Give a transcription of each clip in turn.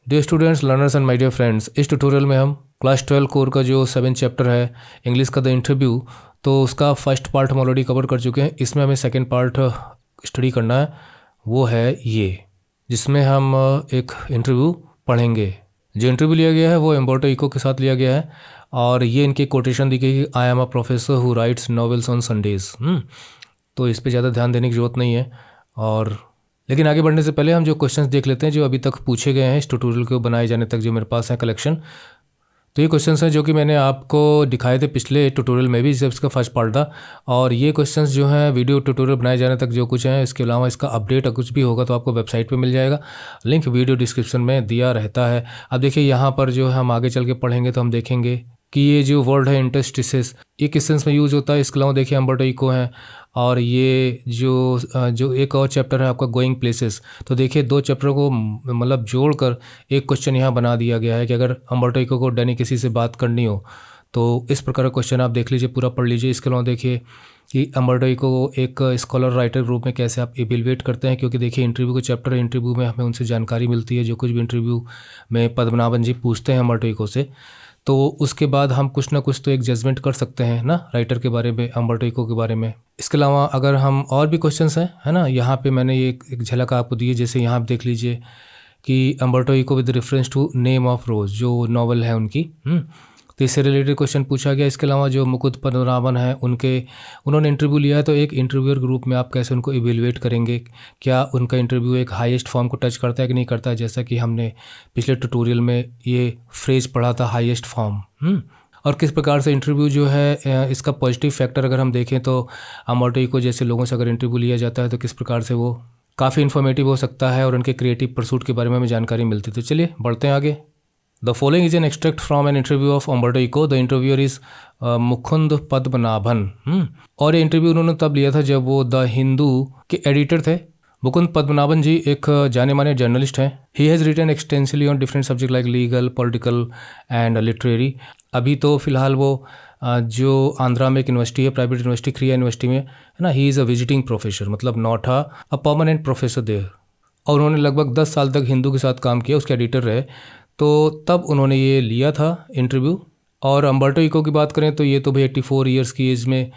Dear students, learners and my dear friends, इस tutorial में हम क्लास 12 कोर का जो 7 चैप्टर है इंग्लिश का द इंटरव्यू, तो उसका फर्स्ट पार्ट हम ऑलरेडी कवर कर चुके हैं। इसमें हमें सेकंड पार्ट स्टडी करना है, वो है ये, जिसमें हम एक इंटरव्यू पढ़ेंगे। जो इंटरव्यू लिया गया है वो एम्बर्टो इको के साथ लिया गया है और ये इनकी कोटेशन दी गई, I am a professor who rights novels on Sundays. तो इस पर ज़्यादा ध्यान देने की ज़रूरत नहीं है। और लेकिन आगे बढ़ने से पहले हम जो क्वेश्चंस देख लेते हैं जो अभी तक पूछे गए हैं इस ट्यूटोरियल को बनाए जाने तक, जो मेरे पास है कलेक्शन। तो ये क्वेश्चंस हैं जो कि मैंने आपको दिखाए थे पिछले ट्यूटोरियल में भी, जब इसका फर्स्ट पार्ट था। और ये क्वेश्चंस जो हैं वीडियो ट्यूटोरियल बनाए जाने तक जो कुछ हैं, इसके अलावा इसका अपडेट अगर कुछ भी होगा तो आपको वेबसाइट पे मिल जाएगा, लिंक वीडियो डिस्क्रिप्शन में दिया रहता है। अब देखिए यहाँ पर जो हम आगे चल के पढ़ेंगे तो हम देखेंगे कि ये जो वर्ड है इंटरस्टिसेस, ये किस सेंस में यूज़ होता है। इसके अलावा देखिए एम्बर्टो इको है और ये जो एक और चैप्टर है आपका गोइंग प्लेसेस। तो देखिए दो चैप्टर को मतलब जोड़कर एक क्वेश्चन यहाँ बना दिया गया है कि अगर एम्बर्टो इको को डैनी किसी से बात करनी हो तो इस प्रकार का क्वेश्चन आप देख लीजिए, पूरा पढ़ लीजिए। इसके अलावा देखिए कि एम्बर्टो इको को एक स्कॉलर राइटर ग्रुप में कैसे आप इवेलुएट करते हैं, क्योंकि देखिए इंटरव्यू का चैप्टर है, इंटरव्यू में हमें उनसे जानकारी मिलती है, जो कुछ भी इंटरव्यू में पद्मनाभन जी पूछते हैं एम्बर्टो इको से, तो उसके बाद हम कुछ ना कुछ तो एक जजमेंट कर सकते हैं ना राइटर के बारे में, एम्बर्टो इको के बारे में। इसके अलावा अगर हम और भी क्वेश्चंस हैं, है ना, यहाँ पे मैंने ये एक झलक आपको दी है। जैसे यहाँ आप देख लीजिए कि Umberto Eco with reference to name of rose, जो नॉवल है उनकी, तो इससे रिलेटेड क्वेश्चन पूछा गया। इसके अलावा जो मुकुंद पद्मनाभन है उन्होंने इंटरव्यू लिया है, तो एक इंटरव्यूअर ग्रुप में आप कैसे उनको इवेलुएट करेंगे, क्या उनका इंटरव्यू एक हाईएस्ट फॉर्म को टच करता है कि नहीं करता है, जैसा कि हमने पिछले ट्यूटोरियल में ये फ्रेज़ पढ़ा था, हाईएस्ट फॉर्म। और किस प्रकार से इंटरव्यू जो है इसका पॉजिटिव फैक्टर अगर हम देखें तो एम्बर्टो इको जैसे लोगों से अगर इंटरव्यू लिया जाता है तो किस प्रकार से वो काफ़ी इन्फॉर्मेटिव हो सकता है और उनके क्रिएटिव परसूट के बारे में हमें जानकारी मिलती है। तो चलिए बढ़ते हैं आगे। The following is an extract from an interview of Umberto Eco. The interviewer is Mukund Padmanabhan. और ये इंटरव्यू उन्होंने तब लिया था जब वो द हिंदू के एडिटर थे। मुकुंद पद्मनाभन जी एक जाने माने जर्नलिस्ट हैं। He has written extensively on different subject like legal, political and literary. अभी तो फिलहाल वो जो आंध्रा में एक यूनिवर्सिटी है, प्राइवेट यूनिवर्सिटी, क्रिया यूनिवर्सिटी में, है ना, he is a visiting professor, मतलब not a permanent professor there. और उन्होंने लगभग 10 साल तक हिंदू के साथ काम किया, उसके एडिटर रहे, तो तब उन्होंने ये लिया था इंटरव्यू। और एम्बर्टो इको की बात करें तो ये तो भाई 84 ईयर्स की एज में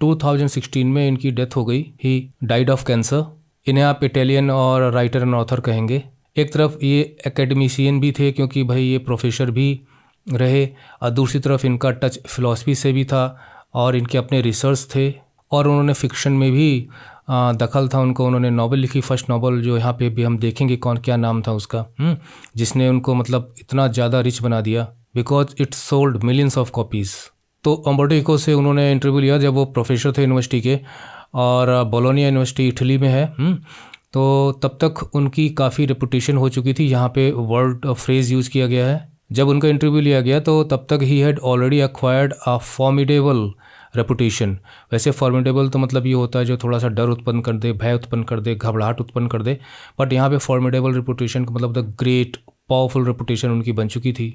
2016 में इनकी डेथ हो गई। He died of cancer. इन्हें आप इटालियन और राइटर एंड ऑथर कहेंगे। एक तरफ ये एकेडमिशियन भी थे क्योंकि भाई ये प्रोफेसर भी रहे, और दूसरी तरफ इनका टच फिलॉसफी से भी था और इनके अपने रिसर्च थे, और उन्होंने फिक्शन में भी दखल था उनको। उन्होंने नॉवल लिखी, फर्स्ट नॉवल जो यहाँ पे भी हम देखेंगे कौन क्या नाम था उसका, जिसने उनको मतलब इतना ज़्यादा रिच बना दिया, because it sold millions of copies. तो एम्बर्टो इको से उन्होंने इंटरव्यू लिया जब वो प्रोफेसर थे यूनिवर्सिटी के, और बोलोनिया यूनिवर्सिटी इटली में है। तो तब तक उनकी काफ़ी रेपुटेशन हो चुकी थी, यहाँ पे वर्ड फ्रेज़ यूज़ किया गया है। जब उनका इंटरव्यू लिया गया तो तब तक he had already acquired a formidable reputation. वैसे फॉर्मिडेबल तो मतलब ये होता है जो थोड़ा सा डर उत्पन्न कर दे, भय उत्पन्न कर दे, घबराहट उत्पन्न कर दे, बट यहाँ पे फॉर्मिडेबल रेपुटेशन का मतलब द ग्रेट पावरफुल रेपुटेशन उनकी बन चुकी थी।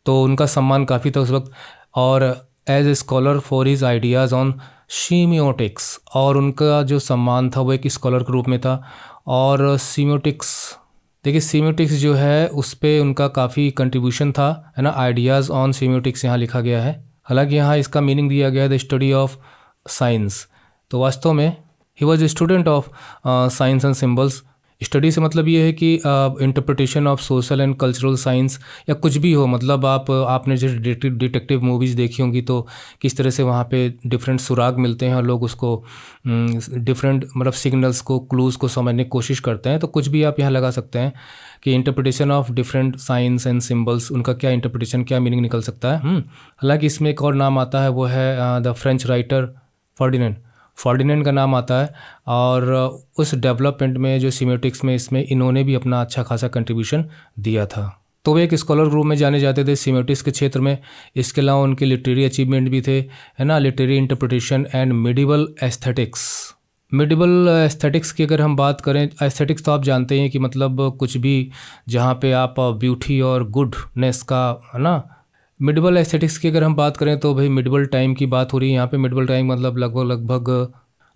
तो उनका सम्मान काफ़ी था उस वक्त। और as a scholar for his ideas on semiotics, और उनका जो सम्मान था वो एक स्कॉलर के रूप में था। और सीमियोटिक्स, देखिए सीमियोटिक्स जो है उस पर उनका काफ़ी कंट्रीब्यूशन था, है ना। आइडियाज़ ऑन सीमियोटिक्स यहाँ लिखा गया है, हालांकि यहाँ इसका मीनिंग दिया गया है द स्टडी ऑफ साइंस। तो वास्तव में he was a student of science and symbols. Study से मतलब ये है कि interpretation of social and cultural science, या कुछ भी हो, मतलब आपने जो डिटेक्टिव मूवीज़ देखी होंगी तो किस तरह से वहाँ पे डिफरेंट सुराग मिलते हैं और लोग उसको डिफरेंट मतलब सिग्नल्स को, क्लूज़ को समझने की कोशिश करते हैं। तो कुछ भी आप यहाँ लगा सकते हैं कि interpretation of different science and symbols, उनका क्या इंटरप्रिटेशन, क्या मीनिंग निकल सकता है। हालांकि इसमें एक और नाम आता है, वो है द फ्रेंच राइटर फर्डिनेंड का नाम आता है। और उस डेवलपमेंट में जो सीमियोटिक्स में, इसमें इन्होंने भी अपना अच्छा खासा कंट्रीब्यूशन दिया था। तो वे एक स्कॉलर ग्रुप में जाने जाते थे सीमियोटिक्स के क्षेत्र में। इसके अलावा उनके लिटरेरी अचीवमेंट भी थे, है ना, literary interpretation and medieval aesthetics. Medieval aesthetics की अगर हम बात करें, एस्थेटिक्स तो आप जानते हैं कि मतलब कुछ भी जहाँ पे आप ब्यूटी और गुडनेस का, है ना। मिडिवल एस्थेटिक्स की अगर हम बात करें तो भाई मिडिवल टाइम की बात हो रही है यहाँ पे। मिडिवल टाइम मतलब लगभग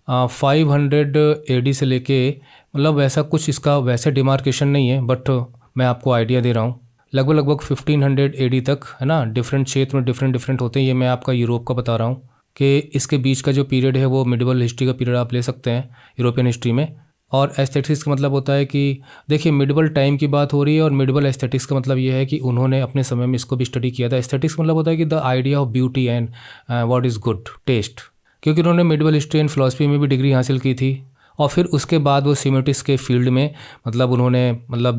500 AD से लेके, मतलब वैसा कुछ इसका वैसे डिमार्केशन नहीं है, बट मैं आपको आइडिया दे रहा हूँ। लगभग 1500 AD तक, है ना, डिफरेंट क्षेत्र में डिफरेंट होते हैं। ये मैं आपका यूरोप का बता रहा हूँ कि इसके बीच का जो पीरियड है वो मिडिवल हिस्ट्री का पीरियड आप ले सकते हैं यूरोपियन हिस्ट्री में। और एस्थेटिक्स का मतलब होता है कि देखिए मिडिवल टाइम की बात हो रही है, और मिडिवल एस्थेटिक्स का मतलब ये है कि उन्होंने अपने समय में इसको भी स्टडी किया था। एस्थेटिक्स का मतलब होता है कि the idea of beauty and what is good taste, क्योंकि उन्होंने मिडिवल हिस्ट्री एंड फिलॉसफी में भी डिग्री हासिल की थी। और फिर उसके बाद वो सीमेटिक्स के फील्ड में मतलब उन्होंने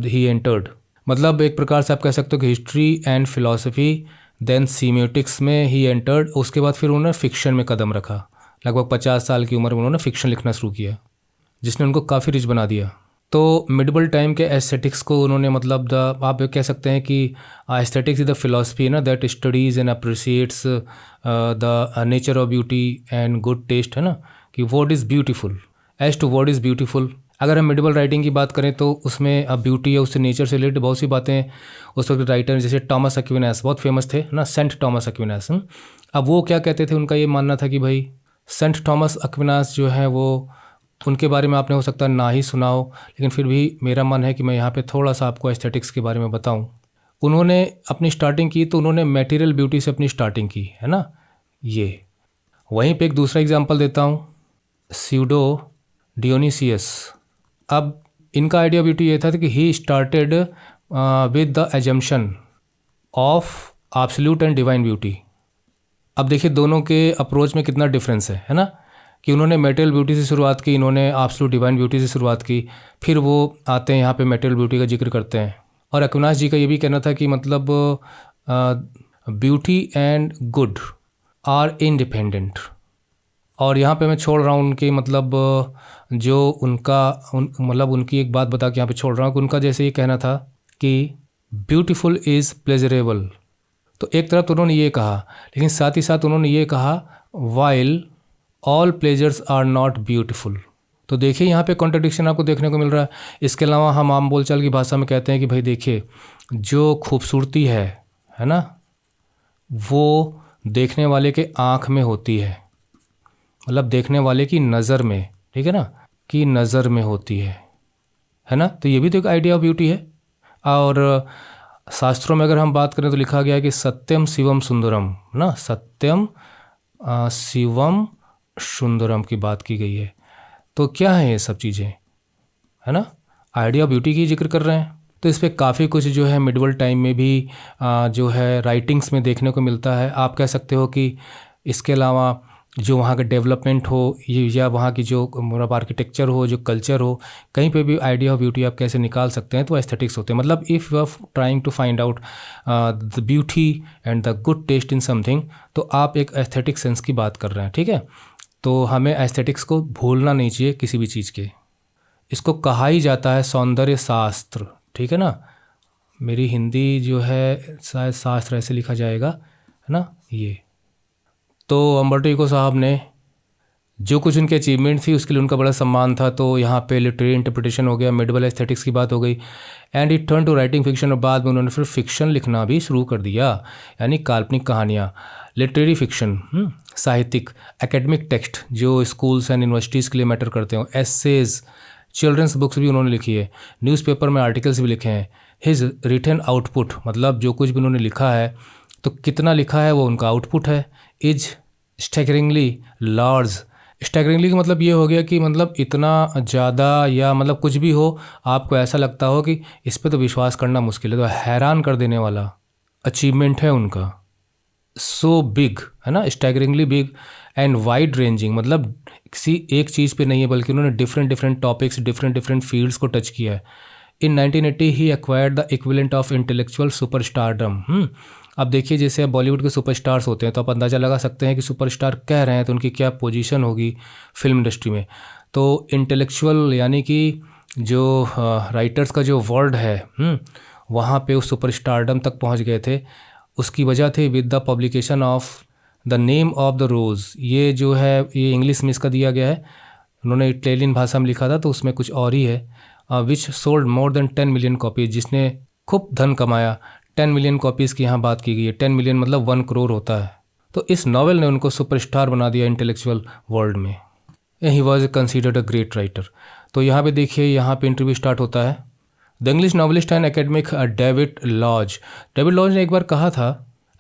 ही एंटर्ड, मतलब एक प्रकार से आप कह सकते हो कि history and philosophy, then semiotics में ही एंटर्ड। उसके बाद फिर उन्होंने फिक्शन में कदम रखा। लगभग 50 साल की उम्र में उन्होंने फिक्शन लिखना शुरू किया, जिसने उनको काफ़ी रिच बना दिया। तो मिडिवल टाइम के एस्थेटिक्स को उन्होंने मतलब आप कह सकते हैं कि एस्थेटिक्स इज द फिलॉसफी ना that studies and appreciates the nature of beauty and good taste, है ना, कि what is beautiful, as to what is beautiful. अगर हम मिडिवल राइटिंग की बात करें तो उसमें अब ब्यूटी या उससे नेचर से रिलेटेड बहुत सी बातें उस वक्त राइटर जैसे टॉमस एक्विनास बहुत फेमस थे ना, सेंट टॉमस एक्विनास। अब वो क्या कहते थे, उनका ये मानना था कि भाई सेंट टॉमस एक्विनास जो है वो, उनके बारे में आपने हो सकता है ना ही सुना हो, लेकिन फिर भी मेरा मन है कि मैं यहाँ पे थोड़ा सा आपको एस्थेटिक्स के बारे में बताऊँ। उन्होंने अपनी स्टार्टिंग की तो उन्होंने मटेरियल ब्यूटी से अपनी स्टार्टिंग की, है ना। ये वहीं पे एक दूसरा एग्जांपल देता हूँ, स्यूडो डियोनीसियस। अब इनका आइडिया ब्यूटी ये था कि he started with the assumption of absolute and divine beauty. अब देखिए दोनों के अप्रोच में कितना डिफरेंस है ना, कि उन्होंने मेटेरियल ब्यूटी से शुरुआत की, इन्होंने एब्सोल्यूट डिवाइन ब्यूटी से शुरुआत की, फिर वो आते हैं यहाँ पे मेटेरियल ब्यूटी का जिक्र करते हैं। और एक्विनास जी का ये भी कहना था कि मतलब beauty and good are independent. और यहाँ पे मैं छोड़ रहा हूँ उनकी मतलब जो उनका मतलब उनकी एक बात बता के यहाँ पे छोड़ रहा हूँ कि उनका जैसे ये कहना था कि ब्यूटीफुल इज़ प्लेजरेबल। तो एक तरफ तो उन्होंने ये कहा, लेकिन साथ ही साथ उन्होंने ये कहा while all pleasures are not beautiful. तो देखिए यहाँ पे कॉन्ट्रडिक्शन आपको देखने को मिल रहा है। इसके अलावा हम आम बोलचाल की भाषा में कहते हैं कि भाई देखिए जो खूबसूरती है ना, वो देखने वाले के आँख में होती है, मतलब देखने वाले की नज़र में, ठीक है ना, कि नज़र में होती है ना। तो ये भी तो एक आइडिया ऑफ ब्यूटी है। और शास्त्रों में अगर हम बात करें तो लिखा गया है कि सत्यम शिवम सुंदरम ना, सत्यम शिवम सुंदरम की बात की गई है। तो क्या है ये सब चीज़ें, है ना, आइडिया ऑफ ब्यूटी की जिक्र कर रहे हैं। तो इस पर काफ़ी कुछ जो है मिडिवल टाइम में भी जो है राइटिंग्स में देखने को मिलता है। आप कह सकते हो कि इसके अलावा जो वहाँ का डेवलपमेंट हो या वहाँ की जो मतलब आर्किटेक्चर हो, जो कल्चर हो, कहीं पे भी आइडिया ऑफ ब्यूटी आप कैसे निकाल सकते हैं, तो एस्थेटिक्स होते हैं। मतलब if you are trying to find out the beauty and the good taste in something, तो आप एक एस्थेटिक सेंस की बात कर रहे हैं, ठीक है। तो हमें एस्थेटिक्स को भूलना नहीं चाहिए किसी भी चीज़ के। इसको कहा ही जाता है सौंदर्य शास्त्र, ठीक है ना। मेरी हिंदी जो है शायद शास्त्र ऐसे लिखा जाएगा, है ना। ये तो अम्बर्टो इको साहब ने जो कुछ उनकी अचीवमेंट थी उसके लिए उनका बड़ा सम्मान था। तो यहाँ पे लिटरेरी इंटरप्रिटेशन हो गया, मिडिवल एस्थेटिक्स की बात हो गई, and it turn to writing fiction. और बाद में उन्होंने फिर फिक्शन लिखना भी शुरू कर दिया, यानी काल्पनिक कहानियाँ, लिटरेरी फिक्शन, साहित्यिक, एकेडमिक टेक्स्ट जो स्कूल्स एंड यूनिवर्सिटीज़ के लिए मैटर करते हो, एसेज, चिल्ड्रंस बुक्स भी उन्होंने लिखी है, न्यूज़पेपर में आर्टिकल्स भी लिखे हैं। हिज रिटन आउटपुट, मतलब जो कुछ भी उन्होंने लिखा है तो कितना लिखा है वो उनका आउटपुट है, इज स्टैगरिंगली लार्ज। स्टैगरिंगली का मतलब ये हो गया कि मतलब इतना ज़्यादा, या मतलब कुछ भी हो आपको ऐसा लगता हो कि इस पे तो विश्वास करना मुश्किल है, तो हैरान कर देने वाला अचीवमेंट है उनका। सो बिग, है ना, staggeringly big and wide ranging, मतलब किसी एक चीज़ पे नहीं है बल्कि उन्होंने डिफरेंट टॉपिक्स, डिफरेंट फील्ड्स को टच किया है। In 1980 he acquired the equivalent of intellectual superstardom. अब देखिए जैसे अब बॉलीवुड के सुपरस्टार्स होते हैं तो आप अंदाज़ा लगा सकते हैं कि सुपरस्टार कह रहे हैं तो उनकी क्या पोजीशन होगी फिल्म इंडस्ट्री में। तो इंटेलेक्चुअल यानी कि जो राइटर्स का जो वर्ल्ड है वहाँ पे उस सुपरस्टारडम तक पहुँच गए थे। उसकी वजह थी with the publication of the name of the rose. ये जो है ये इंग्लिश में इसका दिया गया है, उन्होंने इटालियन भाषा में लिखा था तो उसमें कुछ और ही है। Which sold more than 10 million copies, जिसने खूब धन कमाया। 10 मिलियन कॉपीज़ की यहाँ बात की गई है। 10 मिलियन मतलब 1 करोड़ होता है। तो इस नॉवेल ने उनको सुपरस्टार बना दिया इंटेलेक्चुअल वर्ल्ड में। He was considered a great writer. तो यहाँ पे देखिए, यहाँ पे इंटरव्यू स्टार्ट होता है the English novelist and academic David Lodge ने एक बार कहा था,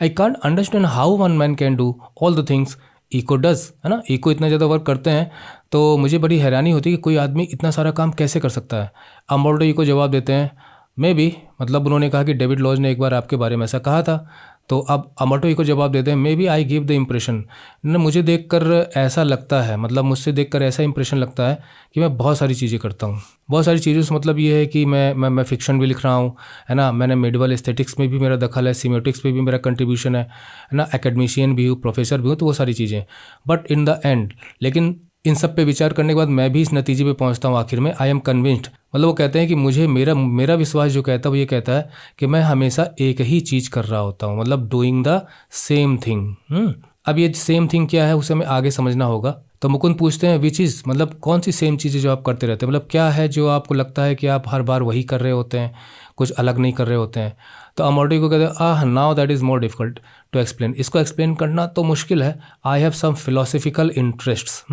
I can't understand how one man can do all the things Eco does, है ना। इको इतना ज़्यादा वर्क करते हैं तो मुझे बड़ी हैरानी होती है कि कोई आदमी इतना सारा काम कैसे कर सकता है। अम्बर्टो इको जवाब देते हैं, मे बी, मतलब उन्होंने कहा कि डेविड लॉज ने एक बार आपके बारे में ऐसा कहा था। तो अब अम्बर्टो इको जवाब देते हैं, maybe I give the impression, मुझे देखकर ऐसा लगता है, मतलब मुझसे देखकर ऐसा इंप्रेशन लगता है कि मैं बहुत सारी चीज़ें करता हूँ। बहुत सारी चीज़ों से मतलब ये है कि मैं फ़िक्शन भी लिख रहा हूँ, है ना। मैंने मेडिवल एस्थेटिक्स में भी मेरा दखल है, सीमियोटिक्स में भी मेरा कंट्रीब्यूशन है ना। एकेडमिशियन भी हूँ, प्रोफेसर भी हूँ, तो वो सारी चीज़ें। बट इन द एंड, लेकिन इन सब पे विचार करने के बाद मैं भी इस नतीजे पे पहुंचता हूँ आखिर में, आई एम कन्विंस्ड, मतलब वो कहते हैं कि मुझे मेरा विश्वास जो कहता है वो ये कहता है कि मैं हमेशा एक ही चीज़ कर रहा होता हूँ, मतलब डूइंग द सेम थिंग। अब ये सेम थिंग क्या है उसे हमें आगे समझना होगा। तो मुकुंद पूछते हैं विच इज़, मतलब कौन सी सेम चीज़ें जो आप करते रहते हैं, मतलब क्या है जो आपको लगता है कि आप हर बार वही कर रहे होते हैं, कुछ अलग नहीं कर रहे होते हैं। तो अमोर्टी को कहते हैं, now that is more difficult to explain, इसको एक्सप्लेन करना तो मुश्किल है। I have some philosophical interests.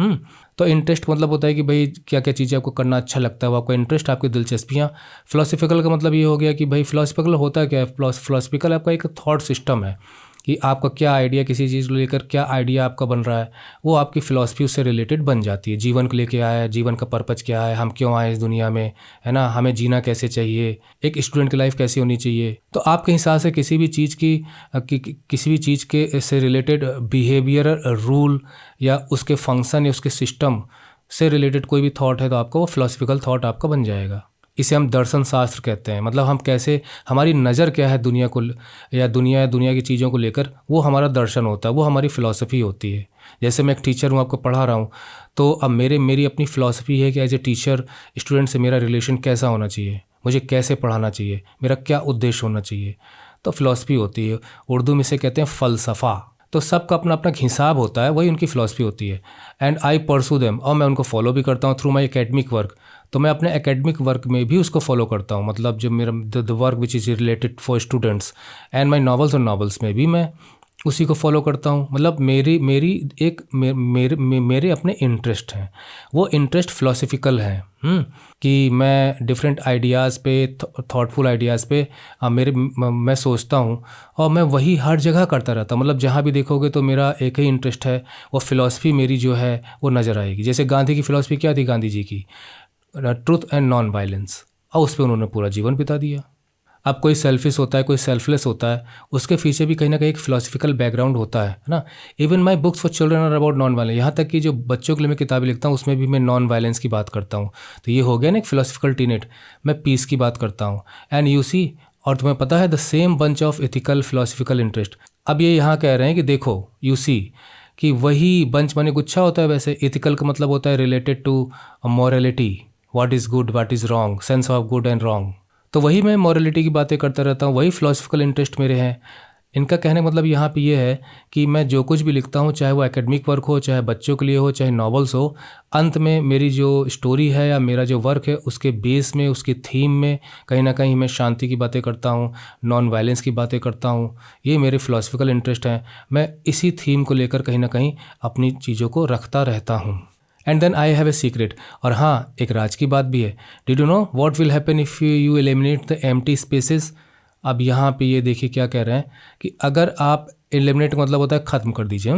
तो इंटरेस्ट मतलब होता है कि भाई क्या क्या चीज़ें आपको करना अच्छा लगता है, वो आपका इंटरेस्ट, आपकी दिलचस्पियाँ। फिलोसफिकल का मतलब ये हो गया कि भाई फिलोसफिकल होता क्या है, फिलोसफिकल आपका एक थॉट सिस्टम है कि आपका क्या आइडिया, किसी चीज़ को लेकर क्या आइडिया आपका बन रहा है, वो आपकी फ़िलॉसफी उससे रिलेटेड बन जाती है। जीवन को लेके आया है, जीवन का पर्पज़ क्या है, हम क्यों आए इस दुनिया में, है ना, हमें जीना कैसे चाहिए, एक स्टूडेंट की लाइफ कैसी होनी चाहिए। तो आपके हिसाब से किसी भी चीज़ किसी भी चीज़ के से रिलेटेड बिहेवियर रूल या उसके फंक्शन या उसके सिस्टम से रिलेटेड कोई भी थॉट है तो आपका वो फिलोसफिकल थॉट आपका बन जाएगा। इसे हम दर्शन शास्त्र कहते हैं, मतलब हम कैसे, हमारी नज़र क्या है दुनिया को या दुनिया की चीज़ों को लेकर, वो हमारा दर्शन होता है, वो हमारी फ़िलॉसफ़ी होती है। जैसे मैं एक टीचर हूँ, आपको पढ़ा रहा हूँ, तो अब मेरी अपनी फ़िलॉसफ़ी है कि एज ए टीचर स्टूडेंट से मेरा रिलेशन कैसा होना चाहिए, मुझे कैसे पढ़ाना चाहिए, मेरा क्या उद्देश्य होना चाहिए, तो फ़िलॉसफ़ी होती है। उर्दू में से कहते हैं फ़लसफ़ा। तो सबका अपना अपना हिसाब होता है, वही उनकी फ़िलॉसफ़ी होती है। एंड आई परसू देम, और मैं उनको फॉलो भी करता हूँ थ्रू माई एकेडमिक वर्क। तो मैं अपने एकेडमिक वर्क में भी उसको फॉलो करता हूँ, मतलब जो मेरा the work which is related for students and my novels और नॉवेल्स में भी मैं उसी को फॉलो करता हूँ। मतलब मेरे अपने इंटरेस्ट हैं, वो इंटरेस्ट फ़िलोसफिकल हैं। कि मैं डिफरेंट आइडियाज़ पे, थॉटफुल आइडियाज़ पे मैं सोचता हूँ और मैं वही हर जगह करता रहता हूँ। मतलब जहाँ भी देखोगे तो मेरा एक ही इंटरेस्ट है, वो फ़िलॉसफी मेरी जो है वो नज़र आएगी। जैसे गांधी की फ़िलॉसफी क्या थी, गांधी जी की ट्रूथ एंड नॉन वायलेंस, और उस पर उन्होंने पूरा जीवन बिता दिया। अब कोई सेल्फिश होता है, कोई सेल्फलेस होता है, उसके पीछे भी कहीं ना कहीं एक फिलोसफिकल बैकग्राउंड होता है ना। Even my books for children are about non violence, यहाँ तक कि जो बच्चों के लिए मैं किताबें लिखता हूँ उसमें भी मैं नॉन वायलेंस की बात करता हूँ। तो ये हो गया ना एक फिलोसफिकल टीनेट। मैं पीस की बात करता हूँ एंड यू सी, और तुम्हें पता है the same bunch of ethical philosophical interest. अब ये यहाँ कह रहे हैं कि देखो यू सी कि वही बंच माने गुच्छा होता है। वैसे एथिकल का मतलब होता है related to morality, what is good, what is wrong, sense of good and wrong. तो वही मैं मॉरलिटी की बातें करता रहता हूँ, वही फिलोसफिकल इंटरेस्ट मेरे हैं। इनका कहने का मतलब यहाँ पे ये है कि मैं जो कुछ भी लिखता हूँ, चाहे वो एकेडमिक वर्क हो, चाहे बच्चों के लिए हो, चाहे नॉवेल्स हो, अंत में मेरी जो स्टोरी है या मेरा जो वर्क है उसके बेस में, उसके थीम में कहीं ना कहीं मैं शांति की बातें करता हूँ, नॉन वायलेंस की बातें करता हूँ। ये मेरे फिलोसफिकल इंटरेस्ट हैं। मैं इसी थीम को लेकर कहीं ना कहीं अपनी चीज़ों को रखता रहता हूँ। And then I have a secret, और हाँ एक राज की बात भी है। Did you know what will happen if you eliminate the empty spaces. अब यहाँ पे ये देखिए क्या कह रहे हैं कि अगर आप एलिमिनेट मतलब होता है ख़त्म कर दीजिए,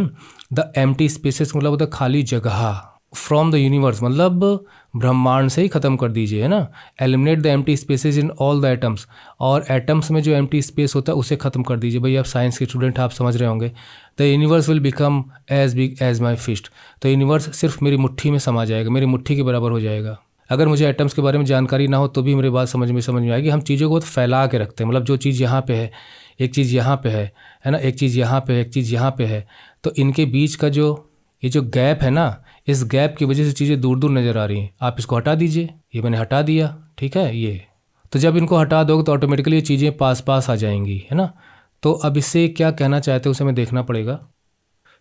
द एम्प्टी स्पेसेस मतलब होता है खाली जगह, फ्रॉम द यूनिवर्स मतलब ब्रह्मांड से ही ख़त्म कर दीजिए, है ना। Eliminate the empty spaces in all the atoms, और एटम्स में जो एम्प्टी स्पेस होता है उसे ख़त्म कर दीजिए। भाई आप साइंस के स्टूडेंट आप समझ रहे होंगे। The universe will become as big as my fist, तो यूनिवर्स सिर्फ मेरी मुट्ठी में समा जाएगा, मेरी मुट्ठी के बराबर हो जाएगा। अगर मुझे एटम्स के बारे में जानकारी ना हो तो भी मेरी बात समझ में आएगी। हम चीज़ों को फैला के रखते हैं, मतलब जो चीज़ यहाँ पे है, एक चीज़ यहाँ पे है ना, एक चीज़ यहाँ पे है, एक चीज़ यहाँ पे है, तो इनके बीच का ये जो गैप है ना, इस गैप की वजह से चीज़ें दूर दूर नज़र आ रही हैं। आप इसको हटा दीजिए, ये मैंने हटा दिया, ठीक है। ये तो जब इनको हटा दोगे तो ऑटोमेटिकली ये चीज़ें पास पास आ जाएंगी, है ना। तो अब इससे क्या कहना चाहते हैं उसे हमें देखना पड़ेगा।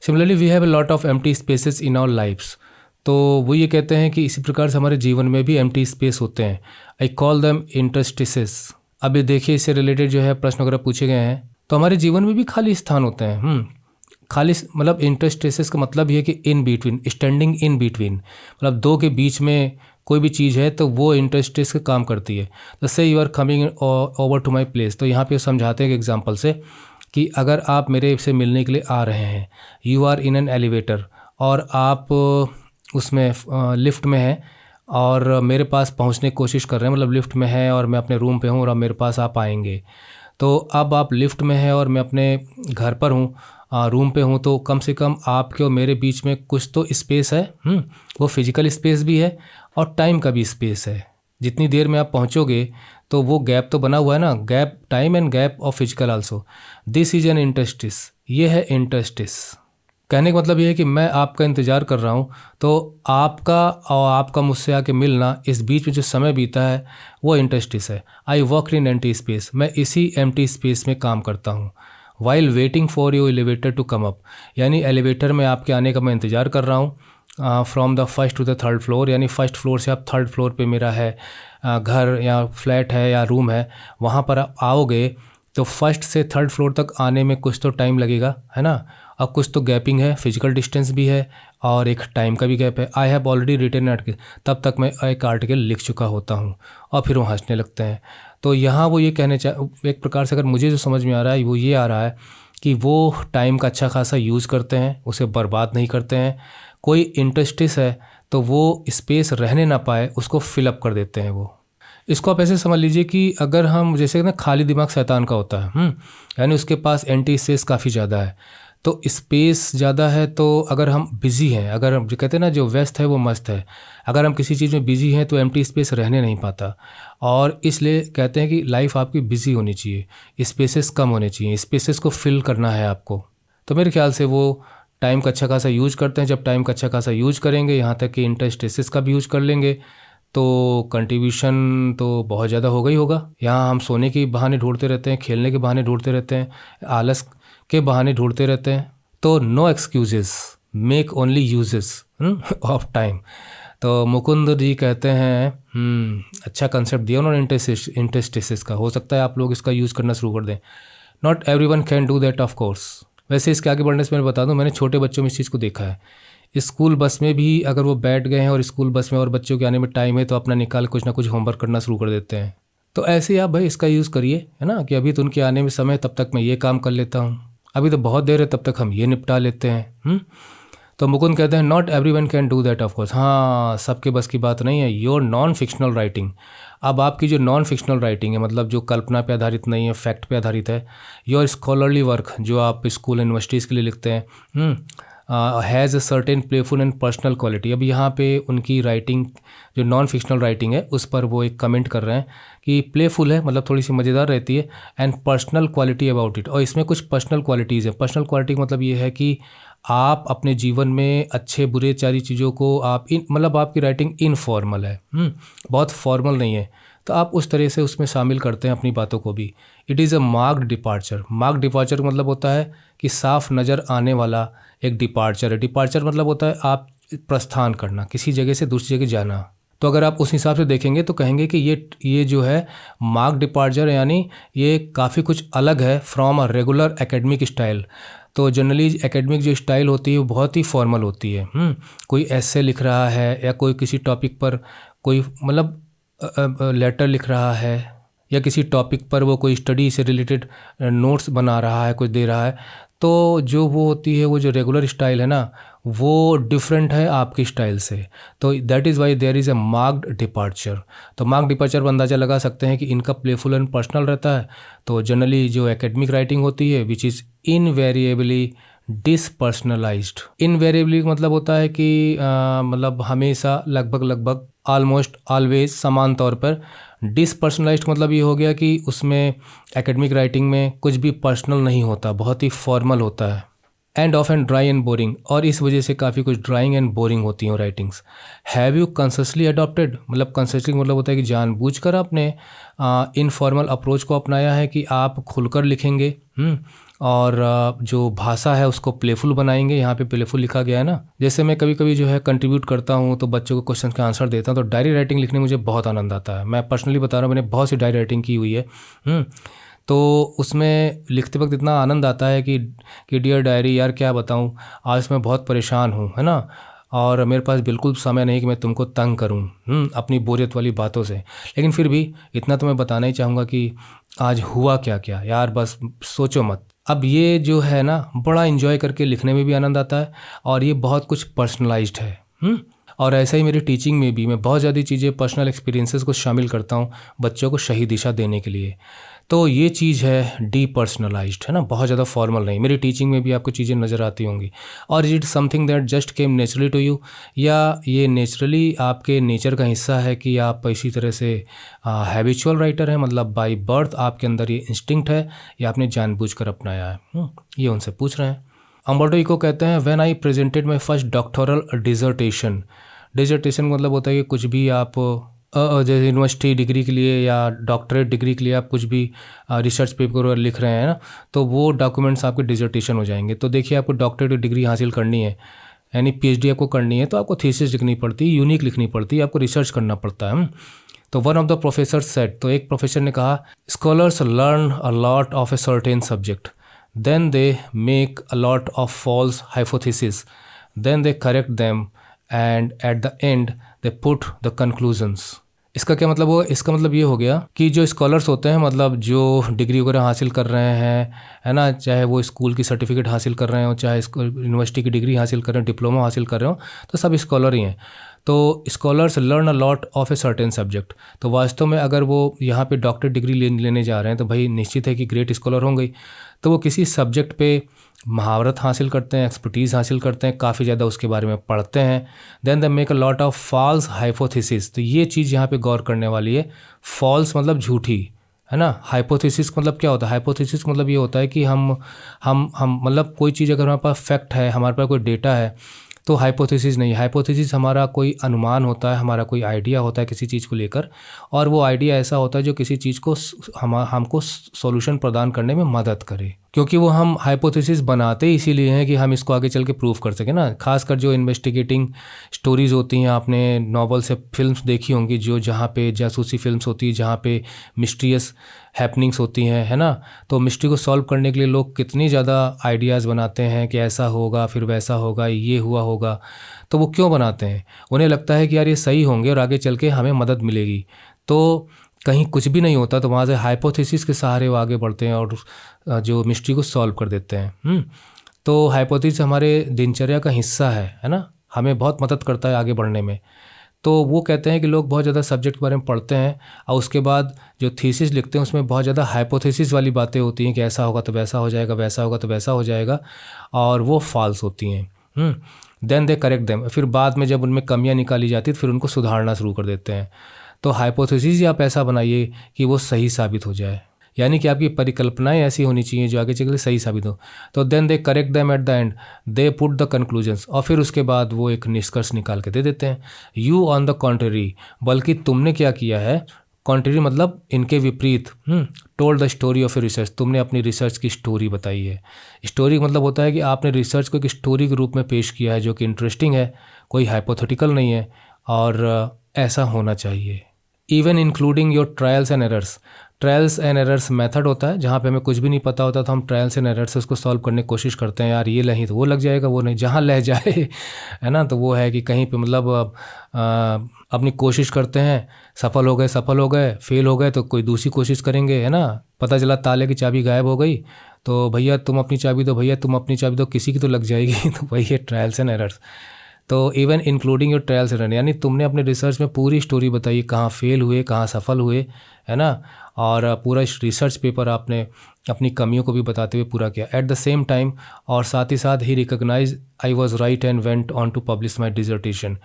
Similarly we have a lot of empty spaces in our lifes, तो वो ये कहते हैं कि इसी प्रकार से हमारे जीवन में भी एम्प्टी स्पेस होते हैं। I call them interstices. अब ये देखिए इससे रिलेटेड जो है प्रश्न वगैरह पूछे गए हैं, तो हमारे जीवन में भी खाली स्थान होते हैं। खाली मतलब इंटरस्टिसेस का मतलब ये है कि in between, standing in between, मतलब दो के बीच में कोई भी चीज़ है तो वो इंटरस्टिस के काम करती है। तो say you are coming over to my place, तो यहाँ पे समझाते हैं एग्जाम्पल से कि अगर आप मेरे से मिलने के लिए आ रहे हैं, you are in an elevator और आप उसमें लिफ्ट में हैं और मेरे पास पहुंचने की कोशिश कर रहे हैं, मतलब लिफ्ट में है और मैं अपने रूम पे हूँ और अब मेरे पास आप आएंगे। तो अब आप लिफ्ट में हैं और मैं अपने घर पर हूँ, रूम पे हूँ, तो कम से कम आपके और मेरे बीच में कुछ तो स्पेस है। वो फिजिकल स्पेस भी है और टाइम का भी स्पेस है। जितनी देर में आप पहुँचोगे तो वो गैप तो बना हुआ है ना, gap time and gap of physical also. This is an interstice, ये है इंटरस्टिस। कहने का मतलब ये है कि मैं आपका इंतज़ार कर रहा हूँ, तो आपका और आपका मुझसे आके मिलना, इस बीच में जो समय बीता है वो इंटरस्टिस है। I work in empty space, मैं इसी एम्प्टी स्पेस में काम करता हूँ। While waiting for you elevator to come up, यानी एलिवेटर में आपके आने का मैं इंतज़ार कर रहा हूँ। From the first to the third floor, यानी फर्स्ट फ्लोर से आप थर्ड फ्लोर पे मेरा है घर या फ्लैट है या रूम है, वहाँ पर आप आओगे तो फर्स्ट से थर्ड फ्लोर तक आने में कुछ तो टाइम लगेगा, है ना। अब कुछ तो गैपिंग है, फिजिकल डिस्टेंस भी है और एक टाइम का भी गैप है। I have already written article, तब तक मैं एक आर्टिकल लिख चुका होता हूँ। और फिर वो हंसने लगते हैं। तो यहाँ वो ये कहने एक प्रकार से अगर मुझे जो समझ में आ रहा है वो ये आ रहा है कि वो टाइम का अच्छा खासा यूज़ करते हैं, उसे बर्बाद नहीं करते हैं। कोई इंटरस्टिस है तो वो स्पेस रहने ना पाए उसको फिलअप कर देते हैं वो। इसको आप ऐसे समझ लीजिए कि अगर हम जैसे ना खाली दिमाग शैतान का होता है, यानी उसके पास एंटी स्पेस काफ़ी ज़्यादा है। तो स्पेस ज़्यादा है तो अगर हम बिज़ी हैं, अगर हम जो कहते हैं ना जो व्यस्त है वो मस्त है, अगर हम किसी चीज़ में बिज़ी हैं तो एम्प्टी स्पेस रहने नहीं पाता। और इसलिए कहते हैं कि लाइफ आपकी बिज़ी होनी चाहिए, स्पेसेस कम होने चाहिए, स्पेसेस को फिल करना है आपको। तो मेरे ख्याल से वो टाइम का अच्छा खासा यूज करते हैं। जब टाइम का अच्छा खासा यूज करेंगे, यहाँ तक कि इंटरस्टेसिस का भी यूज कर लेंगे, तो कंट्रीब्यूशन तो बहुत ज़्यादा होगा ही होगा। यहाँ हम सोने के बहाने ढूंढते रहते हैं, खेलने के बहाने ढूंढते रहते हैं, आलस के बहाने ढूंढते रहते हैं। तो no excuses, make only uses of time. तो मुकुंद जी कहते हैं अच्छा कंसेप्ट दिया उन्होंने इंटरस्टेसिस का। हो सकता है आप लोग इसका यूज़ करना शुरू कर दें। Not every one can do that of course. वैसे इसके आगे बढ़ने से मैं बता दूं, मैंने छोटे बच्चों में इस चीज़ को देखा है। स्कूल बस में भी अगर वो बैठ गए हैं और स्कूल बस में और बच्चों के आने में टाइम है तो अपना निकाल कुछ ना कुछ होमवर्क करना शुरू कर देते हैं। तो ऐसे ही आप भाई इसका यूज़ करिए, है ना, कि अभी तो उनके आने में समय, तब तक मैं ये काम कर लेता हूँ, अभी तो बहुत देर है, तब तक हम ये निपटा लेते हैं। तो मुकुंद कहते हैं not every one can do that of course. हाँ, सबके बस की बात नहीं है। योर नॉन फिक्शनल राइटिंग, अब आपकी जो नॉन फिक्शनल राइटिंग है, मतलब जो कल्पना पे आधारित नहीं है, फैक्ट पे आधारित है, योर स्कॉलरली वर्क जो आप स्कूल यूनिवर्सिटीज़ के लिए लिखते हैं, has a certain playful and personal quality. अब यहाँ पे उनकी राइटिंग जो नॉन फिक्शनल राइटिंग है उस पर वो एक कमेंट कर रहे हैं कि प्लेफुल है, मतलब थोड़ी सी मज़ेदार रहती है, and personal quality about it. और इसमें कुछ पर्सनल क्वालिटीज़ हैं। पर्सनल क्वालिटी का मतलब ये है कि आप अपने जीवन में अच्छे बुरे सारी चीज़ों को आप मतलब आपकी राइटिंग इनफॉर्मल है, बहुत फॉर्मल नहीं है, तो आप उस तरह से उसमें शामिल करते हैं अपनी बातों को भी। It is a marked departure. Marked departure का मतलब होता है कि साफ नज़र आने वाला एक डिपार्चर है। डिपार्चर मतलब होता है आप प्रस्थान करना, किसी जगह से दूसरी जगह जाना। तो अगर आप उस हिसाब से देखेंगे तो कहेंगे कि ये जो है मार्क्ड डिपार्चर, यानी ये काफ़ी कुछ अलग है from a regular academic style. तो जनरली एकेडमिक जो स्टाइल होती है वो बहुत ही फॉर्मल होती है। कोई ऐसे लिख रहा है या कोई किसी टॉपिक पर कोई मतलब लेटर लिख रहा है या किसी टॉपिक पर वो कोई स्टडी से रिलेटेड नोट्स बना रहा है, कुछ दे रहा है, तो जो वो होती है वो जो रेगुलर स्टाइल है ना वो डिफरेंट है आपकी स्टाइल से। तो that is why there is a marked departure. तो मार्क्ड डिपार्चर पर अंदाज़ा लगा सकते हैं कि इनका प्लेफुल एंड पर्सनल रहता है। तो जनरली जो एकेडमिक राइटिंग होती है विच इज़ इनवेरिएबली डिसपर्सनलाइज्ड। इनवेरिएबली मतलब होता है कि मतलब हमेशा लगभग ऑलमोस्ट ऑलवेज समान तौर पर। डिसपर्सनलाइज्ड मतलब ये हो गया कि उसमें एकेडमिक राइटिंग में कुछ भी पर्सनल नहीं होता, बहुत ही फॉर्मल होता है। End of and dry and boring, और इस वजह से काफ़ी कुछ ड्राइंग एंड बोरिंग होती हैं writings. Have you consciously adopted, मतलब कंसियसली मतलब होता है कि जानबूझकर आपने इनफॉर्मल अप्रोच को अपनाया है कि आप खुलकर लिखेंगे, और जो भाषा है उसको प्लेफुल बनाएंगे। यहाँ पे प्लेफुल लिखा गया है ना। जैसे मैं कभी कभी जो है कंट्रीब्यूट करता हूँ तो बच्चों को क्वेश्चन का आंसर देता हूँ, तो डायरी राइटिंग लिखने में मुझे बहुत आनंद आता है। मैं पर्सनली बता रहा हूँ, मैंने बहुत सी डायरी राइटिंग की हुई है। तो उसमें लिखते वक्त इतना आनंद आता है कि डियर डायरी, यार क्या बताऊँ, आज मैं बहुत परेशान हूँ, है ना। और मेरे पास बिल्कुल समय नहीं कि मैं तुमको तंग करूं अपनी बोरियत वाली बातों से। लेकिन फिर भी इतना तो मैं बताना ही चाहूँगा कि आज हुआ क्या क्या यार, बस सोचो मत। अब ये जो है ना, बड़ा इन्जॉय करके लिखने में भी आनंद आता है और ये बहुत कुछ पर्सनलाइज्ड है। और ऐसा ही मेरी टीचिंग में भी मैं बहुत ज़्यादा चीज़ें, पर्सनल एक्सपीरियंसेस को शामिल करता हूँ बच्चों को सही दिशा देने के लिए। तो ये चीज़ है डीपर्सनलाइज्ड, है ना, बहुत ज़्यादा फॉर्मल नहीं। मेरी टीचिंग में भी आपको चीज़ें नज़र आती होंगी। और it something that just came naturally to you, या ये नेचुरली आपके नेचर का हिस्सा है कि आप इसी तरह से हैबिचुअल राइटर हैं, मतलब बाय बर्थ आपके अंदर ये इंस्टिंक्ट है या आपने जानबूझकर अपनाया है। ये उनसे पूछ रहे हैं। अम्बर्टो इको कहते हैं, when I presented my first doctoral dissertation. Dissertation मतलब होता है कि कुछ भी आप जैसे यूनिवर्सिटी डिग्री के लिए या डॉक्टरेट डिग्री के लिए आप कुछ भी रिसर्च पेपर लिख रहे हैं ना, तो वो डॉक्यूमेंट्स आपके डिजर्टेशन हो जाएंगे। तो देखिए, आपको डॉक्टरेट डिग्री हासिल करनी है, यानी पीएचडी आपको करनी है, तो आपको थीसिस लिखनी पड़ती है, यूनिक लिखनी पड़ती है, आपको रिसर्च करना पड़ता है। तो one of the professor said, तो एक प्रोफेसर ने कहा, scholars learn a lot of a certain subject, then they make a lot of false hypotheses, then they correct them, and at the end they put the conclusions। इसका क्या मतलब हुआ? इसका मतलब ये हो गया कि जो स्कॉलर्स होते हैं, मतलब जो डिग्री वगैरह हासिल कर रहे हैं, है ना, चाहे वो स्कूल की सर्टिफिकेट हासिल कर रहे हो, चाहे यूनिवर्सिटी की डिग्री हासिल कर रहे हो, डिप्लोमा हासिल कर रहे हो, तो सब स्कॉलर ही हैं। तो scholars learn a lot of a certain subject. तो वास्तव में अगर वो यहाँ पे डॉक्टरेट डिग्री लेने जा रहे हैं, तो भाई निश्चित है कि ग्रेट स्कॉलर होंगे। तो वो किसी सब्जेक्ट पे महारत हासिल करते हैं, एक्सपर्टीज़ हासिल करते हैं, काफ़ी ज़्यादा उसके बारे में पढ़ते हैं। Then they make a lot of false hypothesis. तो ये चीज़ यहाँ पे गौर करने वाली है। फॉल्स मतलब झूठी, है ना। हाइपोथेसिस मतलब क्या होता है? हाइपोथेसिस मतलब ये होता है कि हम मतलब कोई चीज़ अगर हमारे पास फैक्ट है, हमारे पास कोई डेटा है, तो हाइपोथेसिस नहीं। हाइपोथेसिस हमारा कोई अनुमान होता है, हमारा कोई आइडिया होता है किसी चीज़ को लेकर, और वो आइडिया ऐसा होता है जो किसी चीज़ को हमको सॉल्यूशन प्रदान करने में मदद करे। क्योंकि वो हम हाइपोथेसिस बनाते ही इसीलिए हैं कि हम इसको आगे चल के प्रूव कर सकें ना। खासकर जो इन्वेस्टिगेटिंग स्टोरीज़ होती हैं, आपने नॉवल से फिल्म्स देखी होंगी, जो जहाँ पे जासूसी फिल्म्स होती है, जहाँ पे मिस्टीरियस हैपनिंग्स होती हैं, है ना। तो मिस्ट्री को सॉल्व करने के लिए लोग कितनी ज़्यादा आइडियाज़ बनाते हैं कि ऐसा होगा, फिर वैसा होगा, ये हुआ होगा। तो वो क्यों बनाते हैं? उन्हें लगता है कि यार ये सही होंगे और आगे चल के हमें मदद मिलेगी। तो कहीं कुछ भी नहीं होता, तो वहाँ से हाइपोथेसिस के सहारे वो आगे बढ़ते हैं और जो मिस्ट्री को सॉल्व कर देते हैं। तो हाइपोथेसिस हमारे दिनचर्या का हिस्सा है ना, हमें बहुत मदद करता है आगे बढ़ने में। तो वो कहते हैं कि लोग बहुत ज़्यादा सब्जेक्ट के बारे में पढ़ते हैं और उसके बाद जो थीसिस लिखते हैं उसमें बहुत ज़्यादा हाइपोथेसिस वाली बातें होती हैं कि ऐसा होगा तो वैसा हो जाएगा, वैसा होगा तो वैसा हो जाएगा, और वो फॉल्स होती हैं। देन दे करेक्ट देम, फिर बाद में जब उनमें कमियां निकाली जाती है फिर उनको सुधारना शुरू कर देते हैं। तो हाइपोथेसिस ही आप ऐसा बनाइए कि वो सही साबित हो जाए, यानी कि आपकी परिकल्पनाएं ऐसी होनी चाहिए जो आगे चल के सही साबित हो। तो then they correct them at the end, they put the conclusions, और फिर उसके बाद वो एक निष्कर्ष निकाल के दे देते हैं। यू ऑन द कॉन्ट्ररी, बल्कि तुमने क्या किया है, कॉन्ट्ररी मतलब इनके विपरीत, told the story of a research, तुमने अपनी रिसर्च की स्टोरी बताई है। स्टोरी मतलब होता है कि आपने रिसर्च को एक स्टोरी के रूप में पेश किया है जो कि इंटरेस्टिंग है, कोई हाइपोथेटिकल नहीं है, और ऐसा होना चाहिए। Even including your trials and errors, trials and errors method होता है जहाँ पे हमें कुछ भी नहीं पता होता तो हम ट्रायल्स एंड एरर्स से उसको सॉल्व करने की कोशिश करते हैं। यार ये नहीं तो वो लग जाएगा, वो नहीं, जहाँ लह जाए है ना। तो वो है कि कहीं पे मतलब अपनी कोशिश करते हैं, सफल हो गए, फेल हो गए तो कोई दूसरी कोशिश करेंगे, है ना। पता चला ताले की चाबी गायब हो गई, तो भैया तुम अपनी चाबी दो, भैया तुम अपनी चाबी दो, किसी की तो लग जाएगी। तो वही है ट्रायल्स एंड एरर्स। तो even including your trials and error, यानी तुमने अपने रिसर्च में पूरी स्टोरी बताई, कहाँ फेल हुए, कहाँ सफल हुए, है ना। और पूरा रिसर्च पेपर आपने अपनी कमियों को भी बताते हुए पूरा किया। एट द सेम टाइम, और साथ ही साथ ही recognize I was right and went on to publish my dissertation,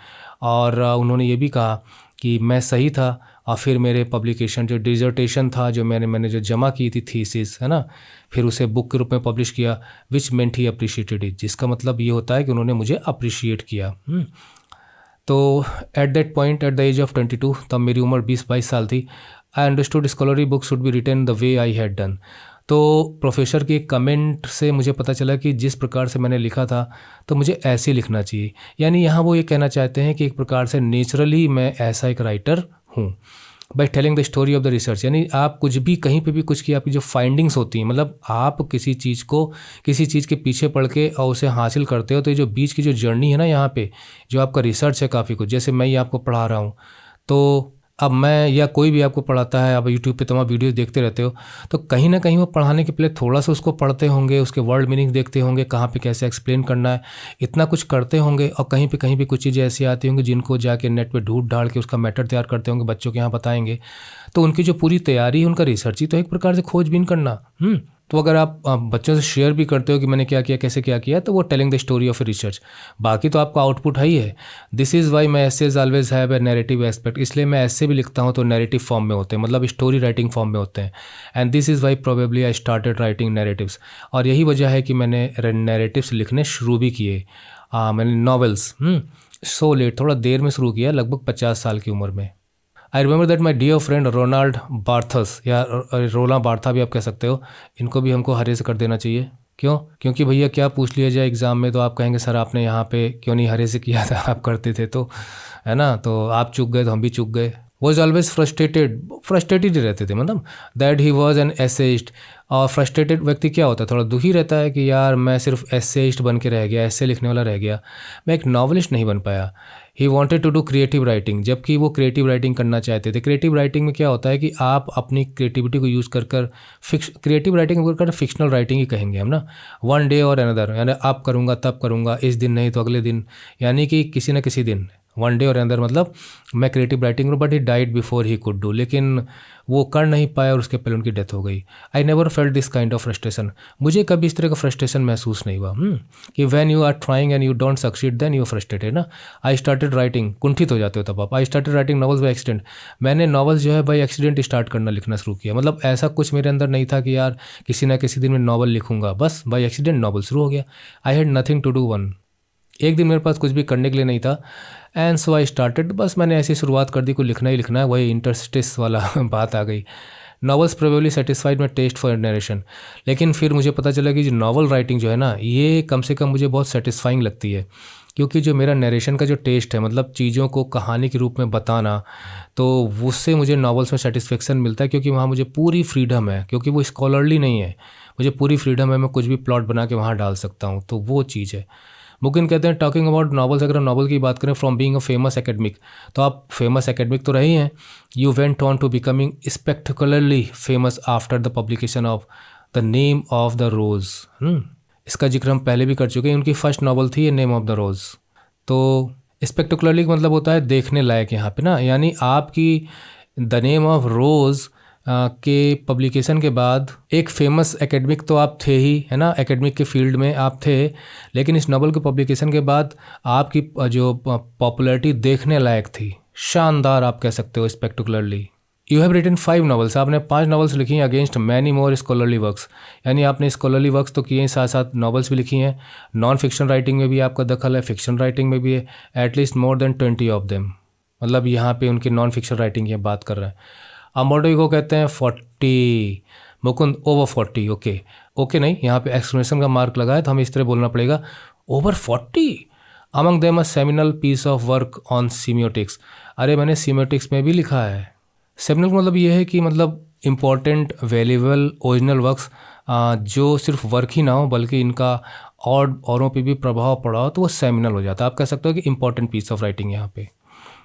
और उन्होंने ये भी कहा कि मैं सही था, और फिर मेरे पब्लिकेशन जो डिजर्टेशन था, जो मैंने जो जमा की थी थीसिस, है ना, फिर उसे बुक के रूप में पब्लिश किया। विच मेंट ही अप्रिशिएटेड इट, जिसका मतलब ये होता है कि उन्होंने मुझे अप्रिशिएट किया। तो at that point, at the age of 22, तब मेरी उम्र 20-22 साल थी, I understood scholarly book should be written the way I had done. तो प्रोफेसर के कमेंट से मुझे पता चला कि जिस प्रकार से मैंने लिखा था तो मुझे ऐसे लिखना चाहिए। यानी यहाँ वो ये कहना चाहते हैं कि एक प्रकार से नेचुरली मैं ऐसा एक राइटर हूँ। By telling the story of the research, यानी आप कुछ भी कहीं पे भी कुछ की आपकी जो फाइंडिंग्स होती हैं, मतलब आप किसी चीज़ को किसी चीज़ के पीछे पड़ के और उसे हासिल करते हो, तो ये जो बीच की जो जर्नी है ना, यहाँ पे जो आपका रिसर्च है काफ़ी कुछ, जैसे मैं ये आपको पढ़ा रहा हूँ, तो अब मैं या कोई भी आपको पढ़ाता है, आप यूट्यूब पे तमाम वीडियोस देखते रहते हो, तो कहीं ना कहीं वो पढ़ाने के पहले थोड़ा सा उसको पढ़ते होंगे, उसके वर्ड मीनिंग देखते होंगे, कहाँ पे कैसे एक्सप्लेन करना है, इतना कुछ करते होंगे, और कहीं भी कुछ चीज़ें ऐसी आती होंगी जिनको जाके नेट पे ढूंढ ढाल के उसका मैटर तैयार करते होंगे, बच्चों के यहाँ बताएंगे। तो उनकी जो पूरी तैयारी है, उनका रिसर्च ही तो एक प्रकार से खोजबीन करना। तो अगर आप बच्चों से शेयर भी करते हो कि मैंने क्या किया, कैसे क्या किया, तो वो telling the story of a research. बाकी तो आपका आउटपुट है ही है। This is why my essays always have a narrative aspect, इसलिए मैं ऐसे भी लिखता हूँ तो नैरेटिव फॉर्म में होते हैं, मतलब स्टोरी राइटिंग फॉर्म में होते हैं। And this is Y probably I started writing narratives, और यही वजह है कि मैंने नैरेटिव्स लिखने शुरू भी किए। मैंने नॉवेल्स सो लेट, थोड़ा देर में शुरू किया, लगभग 50 साल की उम्र में। I remember that my dear friend Roland Barthes, या रोला बार्था भी आप कह सकते हो, इनको भी हमको हरे से कर देना चाहिए। क्यों? क्योंकि भैया क्या पूछ लिया जाए एग्ज़ाम में तो आप कहेंगे सर आपने यहाँ पे क्यों नहीं हरे से किया था, आप करते थे तो, है ना, तो आप चूक गए तो हम भी चूक गए। वॉज ऑलवेज फ्रस्ट्रेटेड ही रहते थे, मतलब that he was an essayist. और फ्रस्ट्रेटेड व्यक्ति क्या होता है, थोड़ा दुखी रहता है कि यार मैं सिर्फ एसेइस्ट बन के रह गया, ऐसे लिखने वाला रह गया, मैं एक नॉवलिस्ट नहीं बन पाया। He wanted to do creative writing, जबकि वो क्रिएटिव राइटिंग करना चाहते थे। क्रिएटिव राइटिंग में क्या होता है कि आप अपनी क्रिएटिविटी को यूज़ कर क्रिएटिव राइटिंग कर फिक्शनल राइटिंग ही कहेंगे हम ना, वन डे और अनदर, यानी अब करूँगा तब करूँगा, इस दिन नहीं तो अगले दिन, यानी कि किसी न किसी दिन, वन डे और अंदर, मतलब मैं क्रिएटिव राइटिंग करूँ, but he died before he could do, लेकिन वो कर नहीं पाया और उसके पहले उनकी डेथ हो गई। I never felt this kind of frustration, मुझे कभी इस तरह का फ्रस्ट्रेशन महसूस नहीं हुआ कि when you are trying and you don't succeed then you frustrated ना। आई स्टार्टेड राइटिंग, कुंठित हो जाते हो तब आप। I started writing novels by accident, मैंने नॉवेल्स जो है बाई एक्सीडेंट स्टार्ट करना लिखना शुरू किया, मतलब ऐसा कुछ मेरे अंदर नहीं था कि यार किसी ना किसी दिन मैं नॉवल लिखूंगा, बस बाई एक्सीडेंट नॉवल शुरू हो गया। I had nothing to do one, एक दिन मेरे पास कुछ भी करने के लिए नहीं था, एंड सो आई स्टार्टेड, बस मैंने ऐसी शुरुआत कर दी, कोई लिखना ही लिखना है, वही इंटरस्टिस वाला बात आ गई। Novels probably satisfied my taste for narration, लेकिन फिर मुझे पता चला कि जो नॉवल राइटिंग जो है ना, ये कम से कम मुझे बहुत सेटिस्फाइंग लगती है, क्योंकि जो मेरा नरेशन का जो टेस्ट है, मतलब चीज़ों को कहानी के रूप में बताना, तो उससे मुझे नॉवेल्स में सेटिस्फेक्शन मिलता है, क्योंकि वहाँ मुझे पूरी फ्रीडम है, क्योंकि वो स्कॉलरली नहीं है, मुझे पूरी फ्रीडम है, मैं कुछ भी प्लॉट बना के वहाँ डाल सकता हूँ, तो वो चीज़ है। मुकिन कहते हैं टॉकिंग अबाउट नॉवेल्स, अगर हम नॉवल की बात करें, from being a famous academic, तो आप फेमस एकेडमिक तो रहे ही हैं, you went on to becoming spectacularly famous after the publication of the name of the rose. इसका जिक्र हम पहले भी कर चुके हैं, उनकी फर्स्ट नॉवल थी ये नेम ऑफ द रोज़। तो स्पेक्टिकुलरली का मतलब होता है देखने लायक यहाँ पे ना, यानी आपकी द नेम ऑफ रोज़ के पब्लिकेशन के बाद एक फेमस एकेडमिक तो आप थे ही, है ना, एकेडमिक के फील्ड में आप थे, लेकिन इस नॉवल के पब्लिकेशन के बाद आपकी जो पॉपुलैरिटी देखने लायक थी, शानदार आप कह सकते हो स्पेक्टिकुलरली। यू हैव रिटन 5 नॉवेल्स, आपने 5 नॉवेल्स लिखी हैं against many more scholarly works, यानी आपने स्कॉलरली वर्क्स तो किए हैं, साथ साथ नॉवेल्स भी लिखी हैं, नॉन फिक्शन राइटिंग में भी आपका दखल है, फिक्शन राइटिंग में भी है, at least more than 20 of them, मतलब यहाँ पे उनकी नॉन फिक्शन राइटिंग की बात कर रहे हैं। अम्बर्टो को कहते हैं 40, मुकुंद ओवर 40, ओके नहीं, यहाँ पे एक्सक्लेमेशन का मार्क लगा है, तो हमें इस तरह बोलना पड़ेगा over 40। Among them a seminal piece of work on semiotics, अरे मैंने सीमियोटिक्स में भी लिखा है। सेमिनल का मतलब ये है कि मतलब इम्पॉर्टेंट, वैल्यूएबल, ओरिजिनल वर्क्स, जो सिर्फ वर्क ही ना हो बल्कि इनका और औरों पे भी प्रभाव पड़ा हो, तो वो सेमिनल हो जाता है। आप कह सकते हो कि इम्पॉर्टेंट पीस ऑफ राइटिंग यहाँ पे।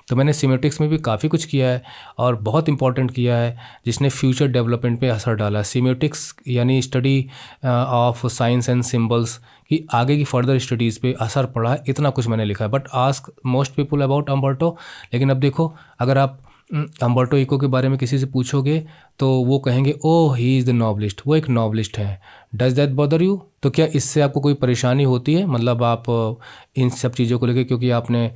तो मैंने सीमेटिक्स में भी काफ़ी कुछ किया है और बहुत इंपॉर्टेंट किया है, जिसने फ्यूचर डेवलपमेंट पे असर डाला। सीमेटिक्स यानी study of science and symbols की आगे की फर्दर स्टडीज़ पे असर पड़ा है, इतना कुछ मैंने लिखा है। But ask most people about Umberto, लेकिन अब देखो अगर आप अम्बर्टो इको के बारे में किसी से पूछोगे तो वो कहेंगे ओह ही इज़ द नॉवलिस्ट, वो एक नॉवलिस्ट हैं। Does that bother you? तो क्या इससे आपको कोई परेशानी होती है, मतलब आप इन सब चीज़ों को लेकर, क्योंकि आपने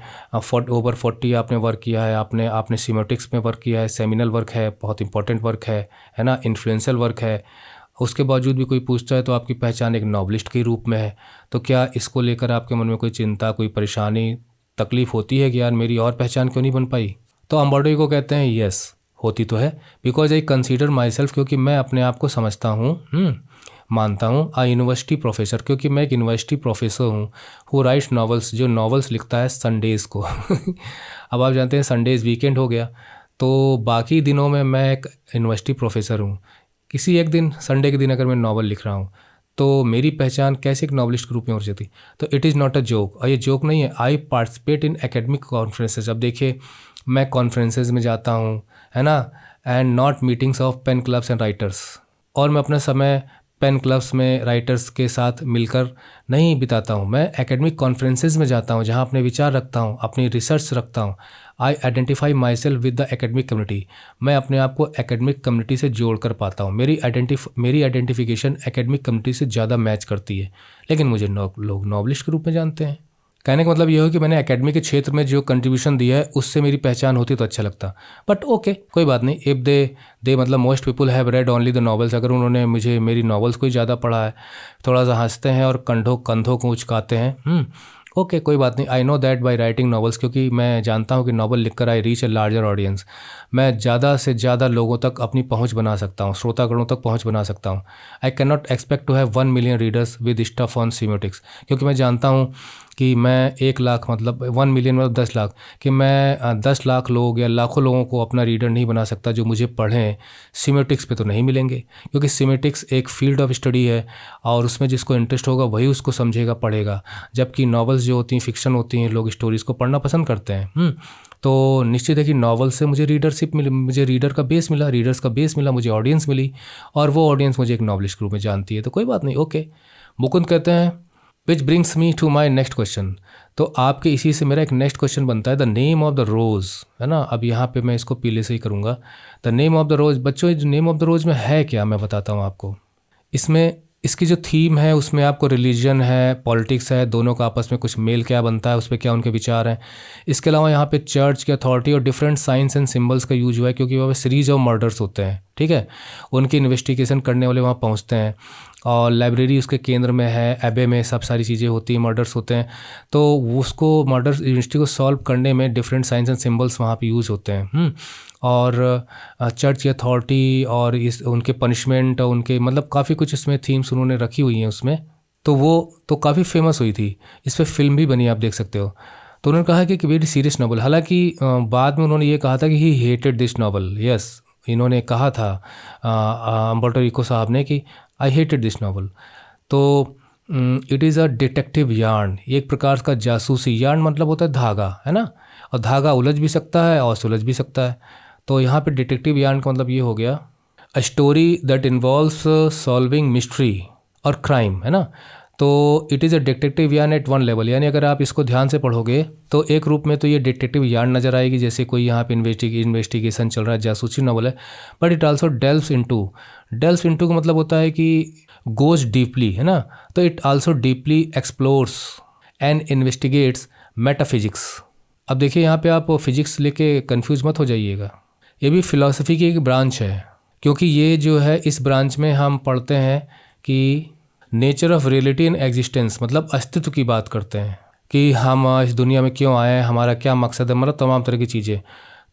ओवर 40 आपने वर्क किया है, आपने सीमेटिक्स में वर्क किया है, सेमिनल वर्क है, बहुत इंपॉर्टेंट वर्क है ना, इन्फ्लुएंशियल वर्क है, उसके बावजूद भी कोई पूछता है तो आपकी पहचान एक नॉवलिस्ट के रूप में है, तो क्या इसको लेकर आपके मन में कोई चिंता, कोई परेशानी, तकलीफ़ होती है कि यार मेरी और पहचान क्यों नहीं बन पाई? तो अम्बर्टो को कहते हैं यस, होती तो है, because I consider my self, क्योंकि मैं अपने आप को समझता हूँ, मानता हूँ, आ यूनिवर्सिटी प्रोफेसर, क्योंकि मैं एक यूनिवर्सिटी प्रोफेसर हूँ, हु राइट्स नॉवेल्स, जो नॉवेल्स लिखता है संडेज़ को। अब आप जानते हैं संडेज़ वीकेंड हो गया, तो बाकी दिनों में मैं एक यूनिवर्सिटी प्रोफेसर हूँ। किसी एक दिन संडे के दिन अगर मैं नॉवल लिख रहा हूँ तो मेरी पहचान कैसे एक नॉवलिस्ट के रूप में हो जाती। तो it is not a joke, और ये जोक नहीं है। I participate in academic conferences. अब देखिए मैं कॉन्फ्रेंसेज में जाता हूँ, है ना, and not meetings of pen clubs and writers. और मैं अपना समय पेन क्लब्स में राइटर्स के साथ मिलकर नहीं बिताता हूँ। मैं एकेडमिक कॉन्फ्रेंसेज में जाता हूँ जहाँ अपने विचार रखता हूँ, अपनी रिसर्च रखता हूँ। आई identify my self with the academic community. मैं अपने आप को एकेडमिक कम्युनिटी से जोड़ कर पाता हूँ। मेरी आइडेंटिफिकेशन एकेडमिक कम्युनिटी से ज़्यादा मैच करती है। लेकिन मुझे लोग नॉवलिस्ट के रूप में जानते हैं। कहने का मतलब ये हो कि मैंने एकेडमी के क्षेत्र में जो कंट्रीब्यूशन दिया है उससे मेरी पहचान होती तो अच्छा लगता। बट ओके, कोई बात नहीं। इफ़ दे मतलब most people have read only the novels. अगर उन्होंने मेरी नॉवेल्स को ही ज़्यादा पढ़ा है, थोड़ा सा हंसते हैं और कंधों को उचकाते हैं, ओके, कोई बात नहीं। I know that by writing novels, क्योंकि मैं जानता हूँ कि नॉवल लिखकर I reach a larger audience. मैं ज़्यादा से ज़्यादा लोगों तक अपनी पहुँच बना सकता हूँ, श्रोतागणों तक पहुँच बना सकता हूँ। I can not expect to have 1 million readers with stuff on semiotics, क्योंकि मैं जानता हूँ कि मैं 1 लाख मतलब 1 मिलियन मतलब 10 लाख, कि मैं 10 लाख लोग या लाखों लोगों को अपना रीडर नहीं बना सकता जो मुझे पढ़ें। सीमेटिक्स पे तो नहीं मिलेंगे, क्योंकि सीमेटिक्स एक फील्ड ऑफ स्टडी है और उसमें जिसको इंटरेस्ट होगा वही उसको समझेगा, पढ़ेगा। जबकि नॉवेल्स जो होती हैं, फिक्शन होती हैं, लोग स्टोरीज़ को पढ़ना पसंद करते हैं। तो निश्चित है कि नॉवल से मुझे रीडरशिप मिली, मुझे रीडर का बेस मिला, रीडर्स का बेस मिला, मुझे ऑडियंस मिली, और वो ऑडियंस मुझे एक नॉवलिस्ट के रूप में जानती है। तो कोई बात नहीं, ओके। मुकुंद कहते हैं which brings me to my next question. तो आपके इसी से मेरा एक नेक्स्ट क्वेश्चन बनता है, द नेम ऑफ द रोज़, है ना। अब यहाँ पे मैं इसको पीले से ही करूँगा। द नेम ऑफ द रोज़। बच्चों, नेम ऑफ द रोज़ में है क्या, मैं बताता हूँ आपको। इसमें इसकी जो थीम है उसमें आपको रिलीजन है, पॉलिटिक्स है, दोनों का आपस में कुछ मेल क्या बनता है, उस पर क्या उनके विचार हैं। इसके अलावा यहाँ पे चर्च की अथॉरिटी और डिफरेंट साइंस एंड सिंबल्स का यूज हुआ है, क्योंकि वहाँ पे सीरीज ऑफ मर्डर्स होते हैं, ठीक है। उनकी इन्वेस्टिगेशन करने वाले वहाँ पहुँचते हैं, और लाइब्रेरी उसके केंद्र में है, एबे में सब सारी चीज़ें होती हैं, मर्डर्स होते हैं। तो उसको मर्डर्स यूनिवर्सिटी को सॉल्व करने में डिफरेंट साइंस एंड सिंबल्स वहाँ पे यूज़ होते हैं। और चर्च की अथॉरिटी और इस उनके पनिशमेंट, उनके मतलब काफ़ी कुछ इसमें थीम्स उन्होंने रखी हुई हैं उसमें। तो वो तो काफ़ी फेमस हुई थी। इस पर फिल्म भी बनी, आप देख सकते हो। तो उन्होंने कहा कि वेरी सीरियस नावल। हालांकि बाद में उन्होंने ये कहा था कि ही हेटेड दिस नावल। यस, इन्होंने कहा था अम्बर्टो इको साहब ने कि आई हेटेड दिस नावल। तो it is a detective yarn. ये एक प्रकार का जासूसी यार्न मतलब होता है धागा, है ना। और धागा उलझ भी सकता है और सुलझ भी सकता है। तो यहाँ पे डिटेक्टिव यार्न का मतलब ये हो गया a story that involves solving mystery और क्राइम, है ना। तो it is a detective yarn at one level, यानी अगर आप इसको ध्यान से पढ़ोगे तो एक रूप में तो ये डिटेक्टिव यार्न नज़र आएगी, जैसे कोई यहाँ पे इन्वेस्टिगेशन चल रहा है, जासूसी नॉवल है। बट इट आल्सो डेल्व्स इनटू का मतलब होता है कि गोज डीपली, है ना। तो it also deeply explores and investigates metaphysics. अब देखिए यहाँ पे आप फिजिक्स लेके कंफ्यूज मत हो जाइएगा, ये भी फिलॉसफी की एक ब्रांच है, क्योंकि ये जो है इस ब्रांच में हम पढ़ते हैं कि nature of reality in existence, मतलब अस्तित्व की बात करते हैं कि हम इस दुनिया में क्यों आए हैं, हमारा क्या मकसद है, मतलब तमाम तरह की चीज़ें।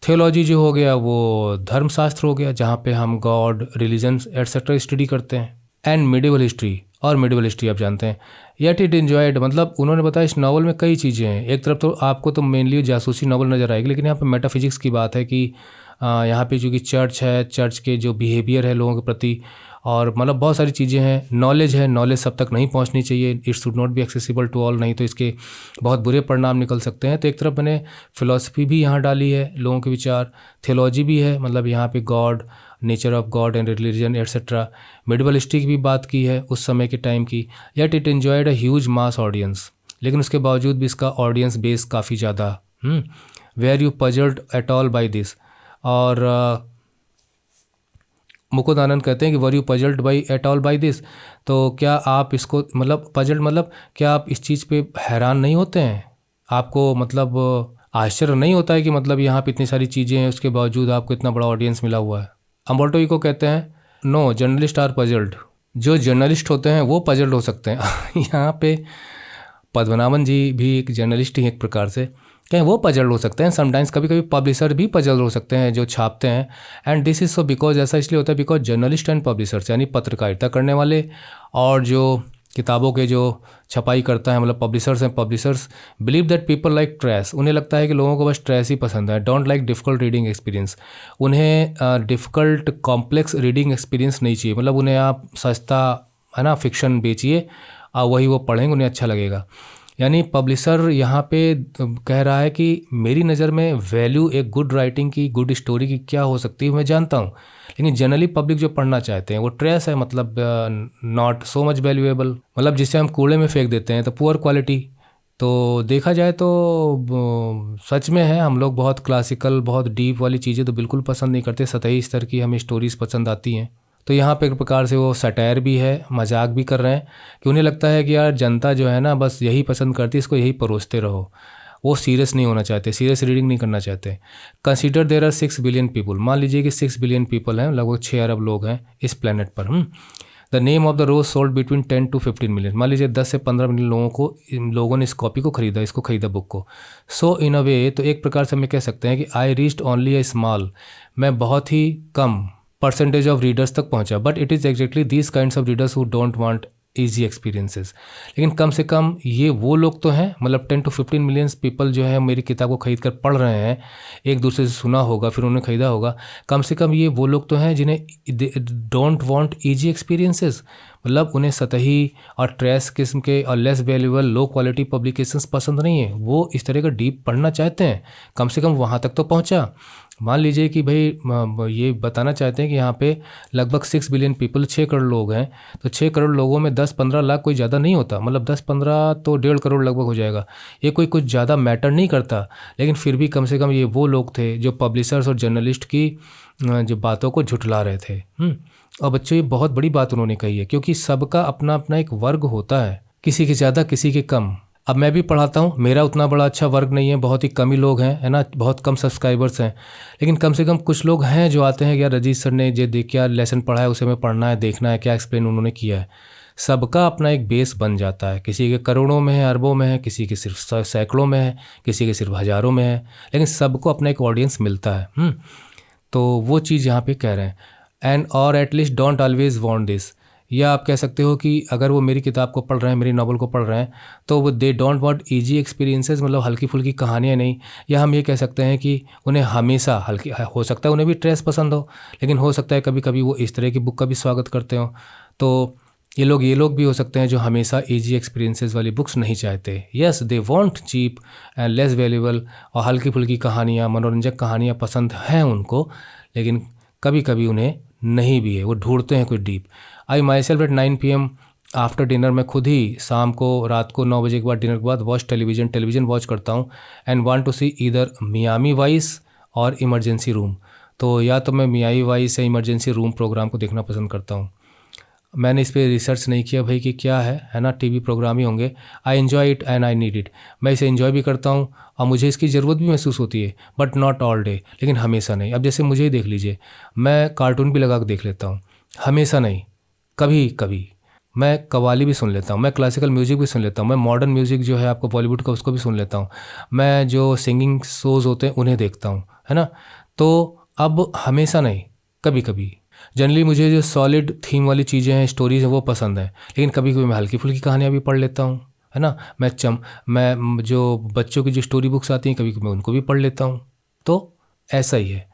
थियोलॉजी जो हो गया वो धर्मशास्त्र हो गया, जहाँ पे हम गॉड, रिलीजन्स एट्सेट्रा स्टडी करते हैं। एंड मिडिवल हिस्ट्री आप जानते हैं। येट इट एन्जॉयड, मतलब उन्होंने बताया इस नावल में कई चीज़ें हैं। एक तरफ तो आपको तो मेनली जासूसी नावल नज़र आएगी, लेकिन यहाँ पे मेटाफिजिक्स की बात है कि यहाँ पे चूँकि चर्च है, चर्च के जो बिहेवियर है लोगों के प्रति, और मतलब बहुत सारी चीज़ें हैं। नॉलेज है, नॉलेज सब तक नहीं पहुँचनी चाहिए, it should not be accessible to all, नहीं तो इसके बहुत बुरे परिणाम निकल सकते हैं। तो एक तरफ मैंने फिलॉसफी भी यहाँ डाली है, लोगों के विचार। थियोलॉजी भी है, मतलब यहाँ पे God, nature of God and religion etcetera. Medieval history की भी बात की है उस समय के टाइम की। Yet it enjoyed a huge mass audience, लेकिन उसके बावजूद भी इसका ऑडियंस बेस काफ़ी ज़्यादा। Were you puzzled at all by this. और मुकुंद आनंद कहते हैं कि were you puzzled by at all by this. तो क्या आप इसको मतलब पजल्ड मतलब क्या आप इस चीज़ पे हैरान नहीं होते हैं, आपको मतलब आश्चर्य नहीं होता है कि मतलब यहाँ पे इतनी सारी चीज़ें हैं उसके बावजूद आपको इतना बड़ा ऑडियंस मिला हुआ है। अम्बर्टो इको कहते हैं नो, जर्नलिस्ट आर पजल्ड। जो जर्नलिस्ट होते हैं वो पजल्ड हो सकते हैं। यहाँ पे पद्मनाभन जी भी एक जर्नलिस्ट ही एक प्रकार से, कहीं वो पजल्ड हो सकते हैं समटाइम्स, कभी कभी पब्लिशर भी पजल्ड हो सकते हैं जो छापते हैं। And this is so because, ऐसा इसलिए होता है बिकॉज जर्नलिस्ट एंड पब्लिशर्स, यानी पत्रकारिता करने वाले और जो किताबों के जो छपाई करता है, मतलब पब्लिशर्स हैं, publishers believe that people like trace, उन्हें लगता है कि लोगों को बस ट्रेस ही पसंद है। Don't like difficult reading experience, उन्हें डिफ़िकल्ट कॉम्प्लेक्स रीडिंग एक्सपीरियंस नहीं चाहिए, मतलब उन्हें आप सस्ता है ना फिक्शन बेचिए और वही वो पढ़ेंगे, उन्हें अच्छा लगेगा। यानी पब्लिशर यहाँ पे कह रहा है कि मेरी नज़र में वैल्यू एक गुड राइटिंग की, गुड स्टोरी की क्या हो सकती है मैं जानता हूँ, लेकिन जनरली पब्लिक जो पढ़ना चाहते हैं वो ट्रेस है, मतलब नॉट सो मच वैल्यूएबल, मतलब जिसे हम कूड़े में फेंक देते हैं, तो पुअर क्वालिटी। तो देखा जाए तो सच में है, हम लोग बहुत क्लासिकल, बहुत डीप वाली चीज़ें तो बिल्कुल पसंद नहीं करते, सतही स्तर की हमें स्टोरीज़ पसंद आती हैं। तो यहाँ पे एक प्रकार से वो सटायर भी है, मजाक भी कर रहे हैं कि उन्हें लगता है कि यार जनता जो है ना बस यही पसंद करती है, इसको यही परोसते रहो। वो सीरियस नहीं होना चाहते, सीरियस रीडिंग नहीं करना चाहते। Consider there are 6 billion people, मान लीजिए कि 6 बिलियन पीपल हैं, लगभग 6 अरब लोग हैं इस प्लेनेट पर। The name of the rose sold between 10 to 15 million, मान लीजिए 10 से 15 मिलियन लोगों ने इस कॉपी को खरीदा, इसको खरीदा बुक को। सो इन अ वे, तो एक प्रकार से हम कह सकते हैं कि I reached only a small, मैं बहुत ही कम परसेंटेज ऑफ रीडर्स तक पहुंचा, but it is exactly these kinds of readers who don't want easy experiences. लेकिन कम से कम ये वो लोग तो हैं, मतलब 10 to 15 मिलियंस पीपल जो है मेरी किताब को खरीद कर पढ़ रहे हैं, एक दूसरे से सुना होगा फिर उन्होंने खरीदा होगा, कम से कम ये वो लोग तो हैं जिन्हें डोंट वांट ईजी एक्सपीरियंसेस, मतलब उन्हें सतही और ट्रेस किस्म के और less valuable low quality publications पसंद नहीं है, वो इस तरह का डीप पढ़ना चाहते हैं। कम से कम वहाँ तक तो पहुँचा। मान लीजिए कि भाई ये बताना चाहते हैं कि यहाँ पे लगभग 6 बिलियन पीपल, 6 करोड़ लोग हैं, तो 6 करोड़ लोगों में 10-15 लाख कोई ज़्यादा नहीं होता, मतलब 10-15 तो 1.5 करोड़ लगभग हो जाएगा, ये कोई कुछ ज़्यादा मैटर नहीं करता। लेकिन फिर भी कम से कम ये वो लोग थे जो पब्लिशर्स और जर्नलिस्ट की जो बातों को झुठला रहे थे। और बच्चों ये बहुत बड़ी बात उन्होंने कही है, क्योंकि सबका अपना अपना एक वर्ग होता है, किसी के ज़्यादा किसी के कम। अब मैं भी पढ़ाता हूँ, मेरा उतना बड़ा अच्छा वर्ग नहीं है, बहुत ही कम ही लोग हैं, है ना, बहुत कम सब्सक्राइबर्स हैं, लेकिन कम से कम कुछ लोग हैं जो आते हैं कि यार रजीत सर ने जो क्या लेसन पढ़ा है उसे हमें पढ़ना है, देखना है क्या एक्सप्लेन उन्होंने किया है। सबका अपना एक बेस बन जाता है, किसी के करोड़ों में है, अरबों में है, किसी के सिर्फ सैकड़ों में है, किसी के सिर्फ हज़ारों में है, लेकिन सबको अपना एक ऑडियंस मिलता है। तो वो चीज़ यहाँ पे कह रहे हैं। एंड और at least don't always want this, या आप कह सकते हो कि अगर वो मेरी किताब को पढ़ रहे हैं, मेरी नावल को पढ़ रहे हैं, तो वो they don't want easy experiences, मतलब हल्की फुल्की कहानियाँ नहीं। या हम ये कह सकते हैं कि उन्हें हमेशा हल्की, हो सकता है उन्हें भी ट्रेस पसंद हो, लेकिन हो सकता है कभी कभी वो इस तरह की बुक का भी स्वागत करते हो। तो ये लोग भी हो सकते हैं जो हमेशा इजी एक्सपीरियंसेस वाली बुक्स नहीं चाहते। Yes, they want cheap and less valuable, और हल्की फुल्की कहानियाँ, मनोरंजक कहानियाँ पसंद हैं उनको, लेकिन कभी कभी उन्हें नहीं भी है, वो ढूंढते हैं कोई deep. I my self eight 9 PM after dinner, मैं खुद ही शाम को, रात को 9 बजे के बाद, डिनर के बाद वॉच टेलीविज़न वॉच करता हूँ। And want to see either Miami Vice और इमरजेंसी रूम, तो या तो मैं मियामी वाइस या इमरजेंसी रूम प्रोग्राम को देखना पसंद करता हूँ। मैंने इस पर रिसर्च नहीं किया भाई कि क्या है ना, टीवी प्रोग्राम ही होंगे। I enjoy it and I need it, मैं इसे एन्जॉय भी करता हूँ और मुझे इसकी ज़रूरत भी महसूस होती है, बट नॉट ऑल डे, लेकिन हमेशा नहीं। अब जैसे मुझे ही देख लीजिए, मैं कार्टून भी लगा कर देख लेता हूँ, हमेशा नहीं, कभी कभी। मैं कव्वाली भी सुन लेता हूँ, मैं क्लासिकल म्यूज़िक भी सुन लेता हूँ, मैं मॉडर्न म्यूज़िक जो है आपको बॉलीवुड का उसको भी सुन लेता हूँ, मैं जो सिंगिंग शोज़ होते हैं उन्हें देखता हूँ, है ना। तो अब हमेशा नहीं, कभी कभी। जनरली मुझे जो सॉलिड थीम वाली चीज़ें हैं, स्टोरीज हैं, वो पसंद है, लेकिन कभी कभी मैं हल्की फुल्की कहानियाँ भी पढ़ लेता हूँ, है ना। मैं जो बच्चों की जो स्टोरी बुक्स आती हैं कभी कभी मैं उनको भी पढ़ लेता हूँ। तो ऐसा ही है।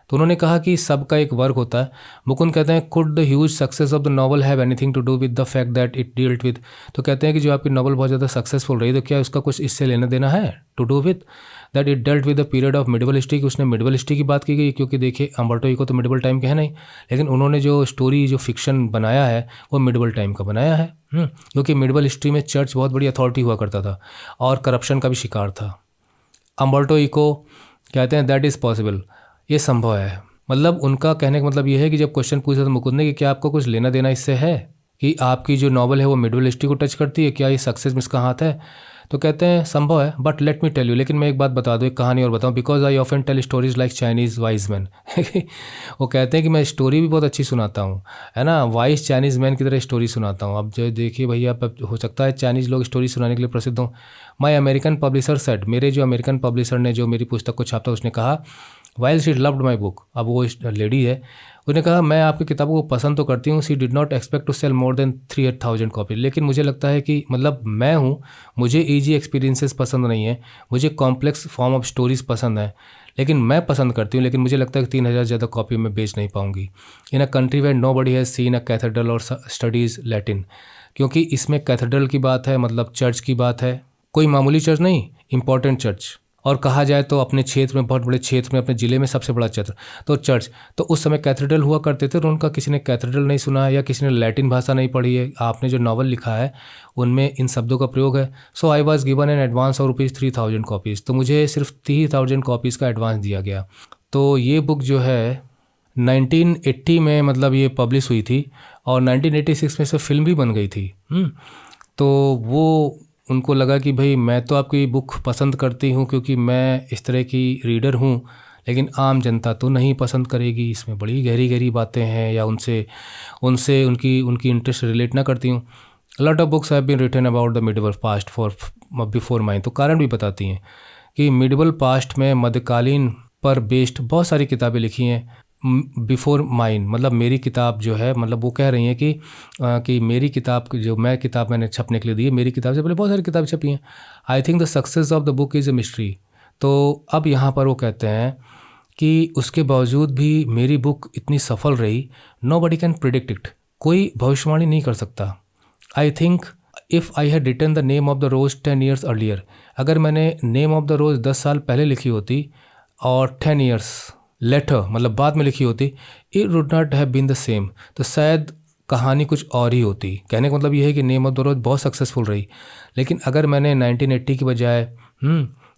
तो उन्होंने कहा कि सबका एक वर्ग होता है। मुकुंद कहते हैं, could the huge success of the novel have anything to do with the fact that it dealt with, तो कहते हैं कि जो आपकी नॉवल बहुत ज़्यादा सक्सेसफुल रही, तो क्या उसका कुछ इससे लेना देना है, to do with that it dealt with the period of medieval history, कि उसने मिडिवल हिस्ट्री की बात की गई, क्योंकि देखिए अम्बर्टो इको तो मिडिवल टाइम के है नहीं, लेकिन उन्होंने जो स्टोरी जो फिक्शन बनाया है वो मिडिवल टाइम का बनाया है। क्योंकि मिडिवल हिस्ट्री में चर्च बहुत बड़ी अथॉरिटी हुआ करता था और करप्शन का भी शिकार था। अम्बर्टो इको कहते हैं दैट इज़ पॉसिबल, ये संभव है। मतलब उनका कहने का मतलब ये है कि जब क्वेश्चन पूछा था मुकुंद ने कि क्या आपको कुछ लेना देना इससे है कि आपकी जो नॉवल है वो मिडिवल हिस्ट्री को टच करती है, क्या ये सक्सेस में इसका हाथ है, तो कहते हैं संभव है, but let me tell you, लेकिन मैं एक बात बता दूं, एक कहानी और बताऊं, because I often tell stories like Chinese wise man. वो कहते हैं कि मैं स्टोरी भी बहुत अच्छी सुनाता हूँ, है ना, वाइज चाइनीज़ मैन की तरह स्टोरी सुनाता हूँ। अब जो देखिए भैया, हो सकता है चाइनीज़ लोग स्टोरी सुनाने के लिए प्रसिद्ध हों। माई अमेरिकन पब्लिशर सेड, मेरे जो अमेरिकन पब्लिशर ने जो मेरी पुस्तक को छापा उसने कहा, while she loved my book, अब वो लेडी है, उसने कहा मैं आपकी किताबों को पसंद तो करती हूँ, she did not expect to sell more than 3,000 copy, लेकिन मुझे लगता है कि मतलब मैं हूँ, मुझे ईजी एक्सपीरियंसेस पसंद नहीं है, मुझे कॉम्प्लेक्स फॉर्म ऑफ स्टोरीज पसंद है, लेकिन मैं पसंद करती हूँ, लेकिन मुझे लगता है कि 3,000 ज़्यादा कॉपी मैं बेच नहीं पाऊँगी। In a country where nobody has seen a cathedral और स्टडीज़ लैटिन, क्योंकि इसमें कैथेड्रल की बात है, मतलब चर्च की बात है, कोई मामूली चर्च नहीं, इम्पॉर्टेंट चर्च, और कहा जाए तो अपने क्षेत्र में, बहुत बड़े क्षेत्र में, अपने ज़िले में सबसे बड़ा चर्च तो चर्च। तो उस समय कैथेड्रल हुआ करते थे, तो उनका किसी ने कैथेड्रल नहीं सुना है या किसी ने लैटिन भाषा नहीं पढ़ी है। आपने जो नावल लिखा है उनमें इन शब्दों का प्रयोग है। So I was given an advance of ₹3,000 copies, तो मुझे सिर्फ 3,000 कॉपीज़ का एडवांस दिया गया। तो ये बुक जो है 1980 में मतलब ये पब्लिश हुई थी, और 1986 में से फिल्म भी बन गई थी। तो वो उनको लगा कि भाई मैं तो आपकी बुक पसंद करती हूँ क्योंकि मैं इस तरह की रीडर हूँ, लेकिन आम जनता तो नहीं पसंद करेगी, इसमें बड़ी गहरी गहरी बातें हैं, या उनसे उनसे उनकी उनकी इंटरेस्ट रिलेट ना करती हूँ। Lot of books have been written about the medieval past for before mine, तो कारण भी बताती हैं कि मिडिवल पास्ट में मध्यकालीन पर बेस्ड बहुत सारी किताबें लिखी हैं। बिफोर माइन मतलब मेरी किताब जो है, मतलब वो कह रही हैं कि मेरी किताब जो मैंने छपने के लिए दी है, मेरी किताब से पहले बहुत सारी किताबें छपी हैं। I think the success of the book is a mystery. तो अब यहाँ पर वो कहते हैं कि उसके बावजूद भी मेरी बुक इतनी सफल रही, nobody can predict it, कोई भविष्यवाणी नहीं कर सकता। I think if I had written the name of the rose 10 years earlier, अगर मैंने नेम ऑफ द रोज़ 10 साल पहले लिखी होती और 10 ईयर्स लेटर मतलब बाद में लिखी होती, it would not have been the same, तो शायद कहानी कुछ और ही होती। कहने का मतलब ये है कि नेम ऑफ द रोज़ बहुत सक्सेसफुल रही, लेकिन अगर मैंने 1980 की बजाय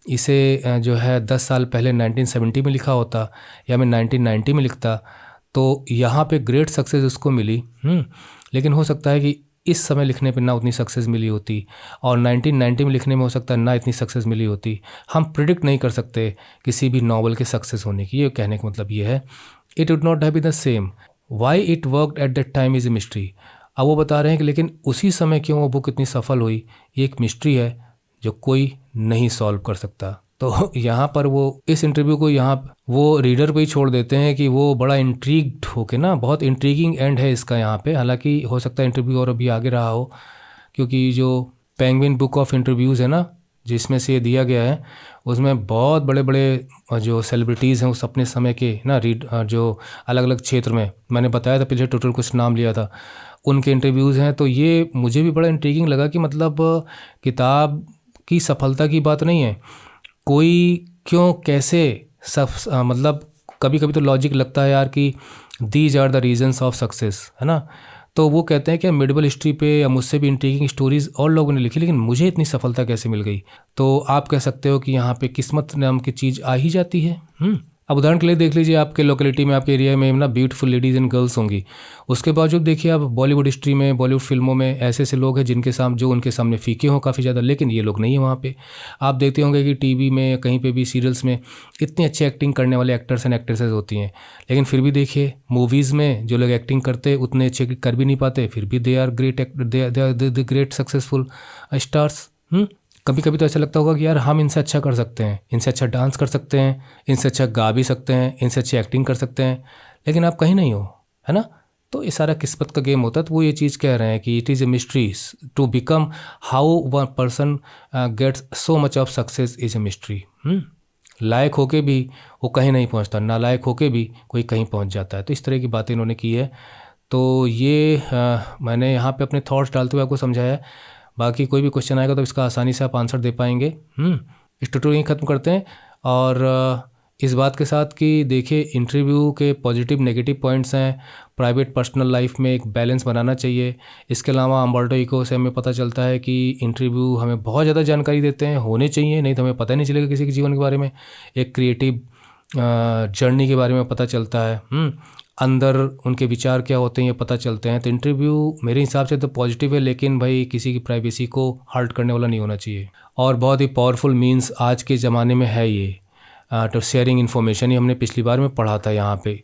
इसे जो है 10 साल पहले 1970 में लिखा होता, या मैं 1990 में लिखता, तो यहाँ पे ग्रेट सक्सेस उसको मिली। लेकिन हो सकता है कि इस समय लिखने पे ना उतनी सक्सेस मिली होती, और 1990 में लिखने में हो सकता है ना इतनी सक्सेस मिली होती। हम प्रिडिक्ट नहीं कर सकते किसी भी नावल के सक्सेस होने की, ये कहने का मतलब ये है। It would not have been the same, why it worked at that time is a mystery. अब वो बता रहे हैं कि लेकिन उसी समय क्यों वो बुक इतनी सफल हुई, ये एक मिस्ट्री है जो कोई नहीं सॉल्व कर सकता। तो यहाँ पर वो इस इंटरव्यू को यहाँ वो रीडर पे ही छोड़ देते हैं कि वो बड़ा इंट्रीग्ड होके ना, बहुत इंट्रीगिंग एंड है इसका यहाँ पे। हालांकि हो सकता है इंटरव्यू और अभी आगे रहा हो, क्योंकि जो पेंगुइन बुक ऑफ इंटरव्यूज़ है ना जिसमें से ये दिया गया है, उसमें बहुत बड़े बड़े जो सेलिब्रिटीज़ हैं उस अपने समय के ना जो अलग अलग क्षेत्र में, मैंने बताया था पिछले टोटल कुछ नाम लिया था, उनके इंटरव्यूज़ हैं। तो ये मुझे भी बड़ा इंट्रीगिंग लगा कि मतलब किताब की सफलता की बात नहीं है, कोई क्यों कैसे सब मतलब कभी कभी तो लॉजिक लगता है यार कि these are the reasons of success, है ना। तो वो कहते हैं कि मिडिवल हिस्ट्री पे या मुझसे भी इंट्रीगिंग स्टोरीज़ और लोगों ने लिखी, लेकिन मुझे इतनी सफलता कैसे मिल गई। तो आप कह सकते हो कि यहाँ पे किस्मत नाम की चीज़ आ ही जाती है। अब उदाहरण के लिए देख लीजिए, आपके लोकेलिटी में, आपके एरिया में ना ब्यूटीफुल लेडीज़ एंड गर्ल्स होंगी, उसके बावजूद देखिए आप बॉलीवुड हिस्ट्री में, बॉलीवुड फिल्मों में ऐसे ऐसे लोग हैं जिनके सामने जो उनके सामने फीके हों काफ़ी ज़्यादा, लेकिन ये लोग नहीं है वहाँ पे। आप देखते होंगे कि टीवी में कहीं पे भी सीरियल्स में इतनी अच्छी एक्टिंग करने वाले एक्टर्स एंड एक्ट्रेसेस होती हैं, लेकिन फिर भी देखिए मूवीज़ में जो लोग एक्टिंग करते उतने अच्छे कर भी नहीं पाते, फिर भी they are great, they are the great successful stars. कभी कभी तो ऐसा लगता होगा कि यार हम इनसे अच्छा कर सकते हैं, इनसे अच्छा डांस कर सकते हैं, इनसे अच्छा गा भी सकते हैं, इनसे अच्छी एक्टिंग कर सकते हैं, लेकिन आप कहीं नहीं हो, है ना। तो ये सारा किस्मत का गेम होता है। तो वो ये चीज़ कह रहे हैं कि it is a mystery to become, how one person gets so much of success is a mystery. लायक होके भी वो कहीं नहीं पहुंचता, नालायक होके भी कोई कहीं पहुंच जाता है। तो इस तरह की बातें इन्होंने की है। तो ये मैंने यहाँ पे अपने थॉट्स डालते हुए आपको समझाया है। बाकी कोई भी क्वेश्चन आएगा तो इसका आसानी से आप आंसर दे पाएंगे। इस ट्यूटोरियल यहीं ख़त्म करते हैं, और इस बात के साथ कि देखिए इंटरव्यू के पॉजिटिव नेगेटिव पॉइंट्स हैं, प्राइवेट पर्सनल लाइफ में एक बैलेंस बनाना चाहिए। इसके अलावा अम्बर्टो इको से हमें पता चलता है कि इंटरव्यू हमें बहुत ज़्यादा जानकारी देते हैं, होने चाहिए, नहीं तो हमें पता नहीं चलेगा किसी के जीवन के बारे में, एक क्रिएटिव जर्नी के बारे में पता चलता है, अंदर उनके विचार क्या होते हैं ये पता चलते हैं। तो इंटरव्यू मेरे हिसाब से तो पॉजिटिव है, लेकिन भाई किसी की प्राइवेसी को हर्ट करने वाला नहीं होना चाहिए, और बहुत ही पावरफुल मीन्स आज के ज़माने में है ये तो शेयरिंग इन्फॉर्मेशन। ही हमने पिछली बार में पढ़ा था, यहाँ पे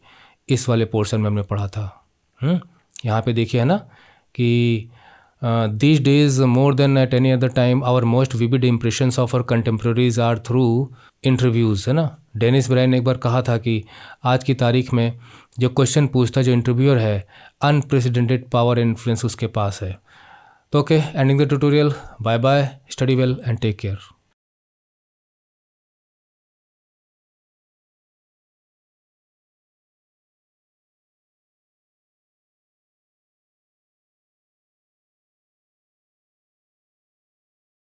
इस वाले पोर्शन में हमने पढ़ा था। यहाँ पे देखिए है ना कि these days more than at any other time our most vivid impressions of our contemporaries are through interviews, है ना। डेनिस ब्रायन ने एक बार कहा था कि आज की तारीख में जो क्वेश्चन पूछता जो इंटरव्यूअर है, अनप्रेसिडेंटेड पावर एंड इन्फ्लुएंस उसके पास है। तो okay, ending the tutorial. Bye bye, study well and take care.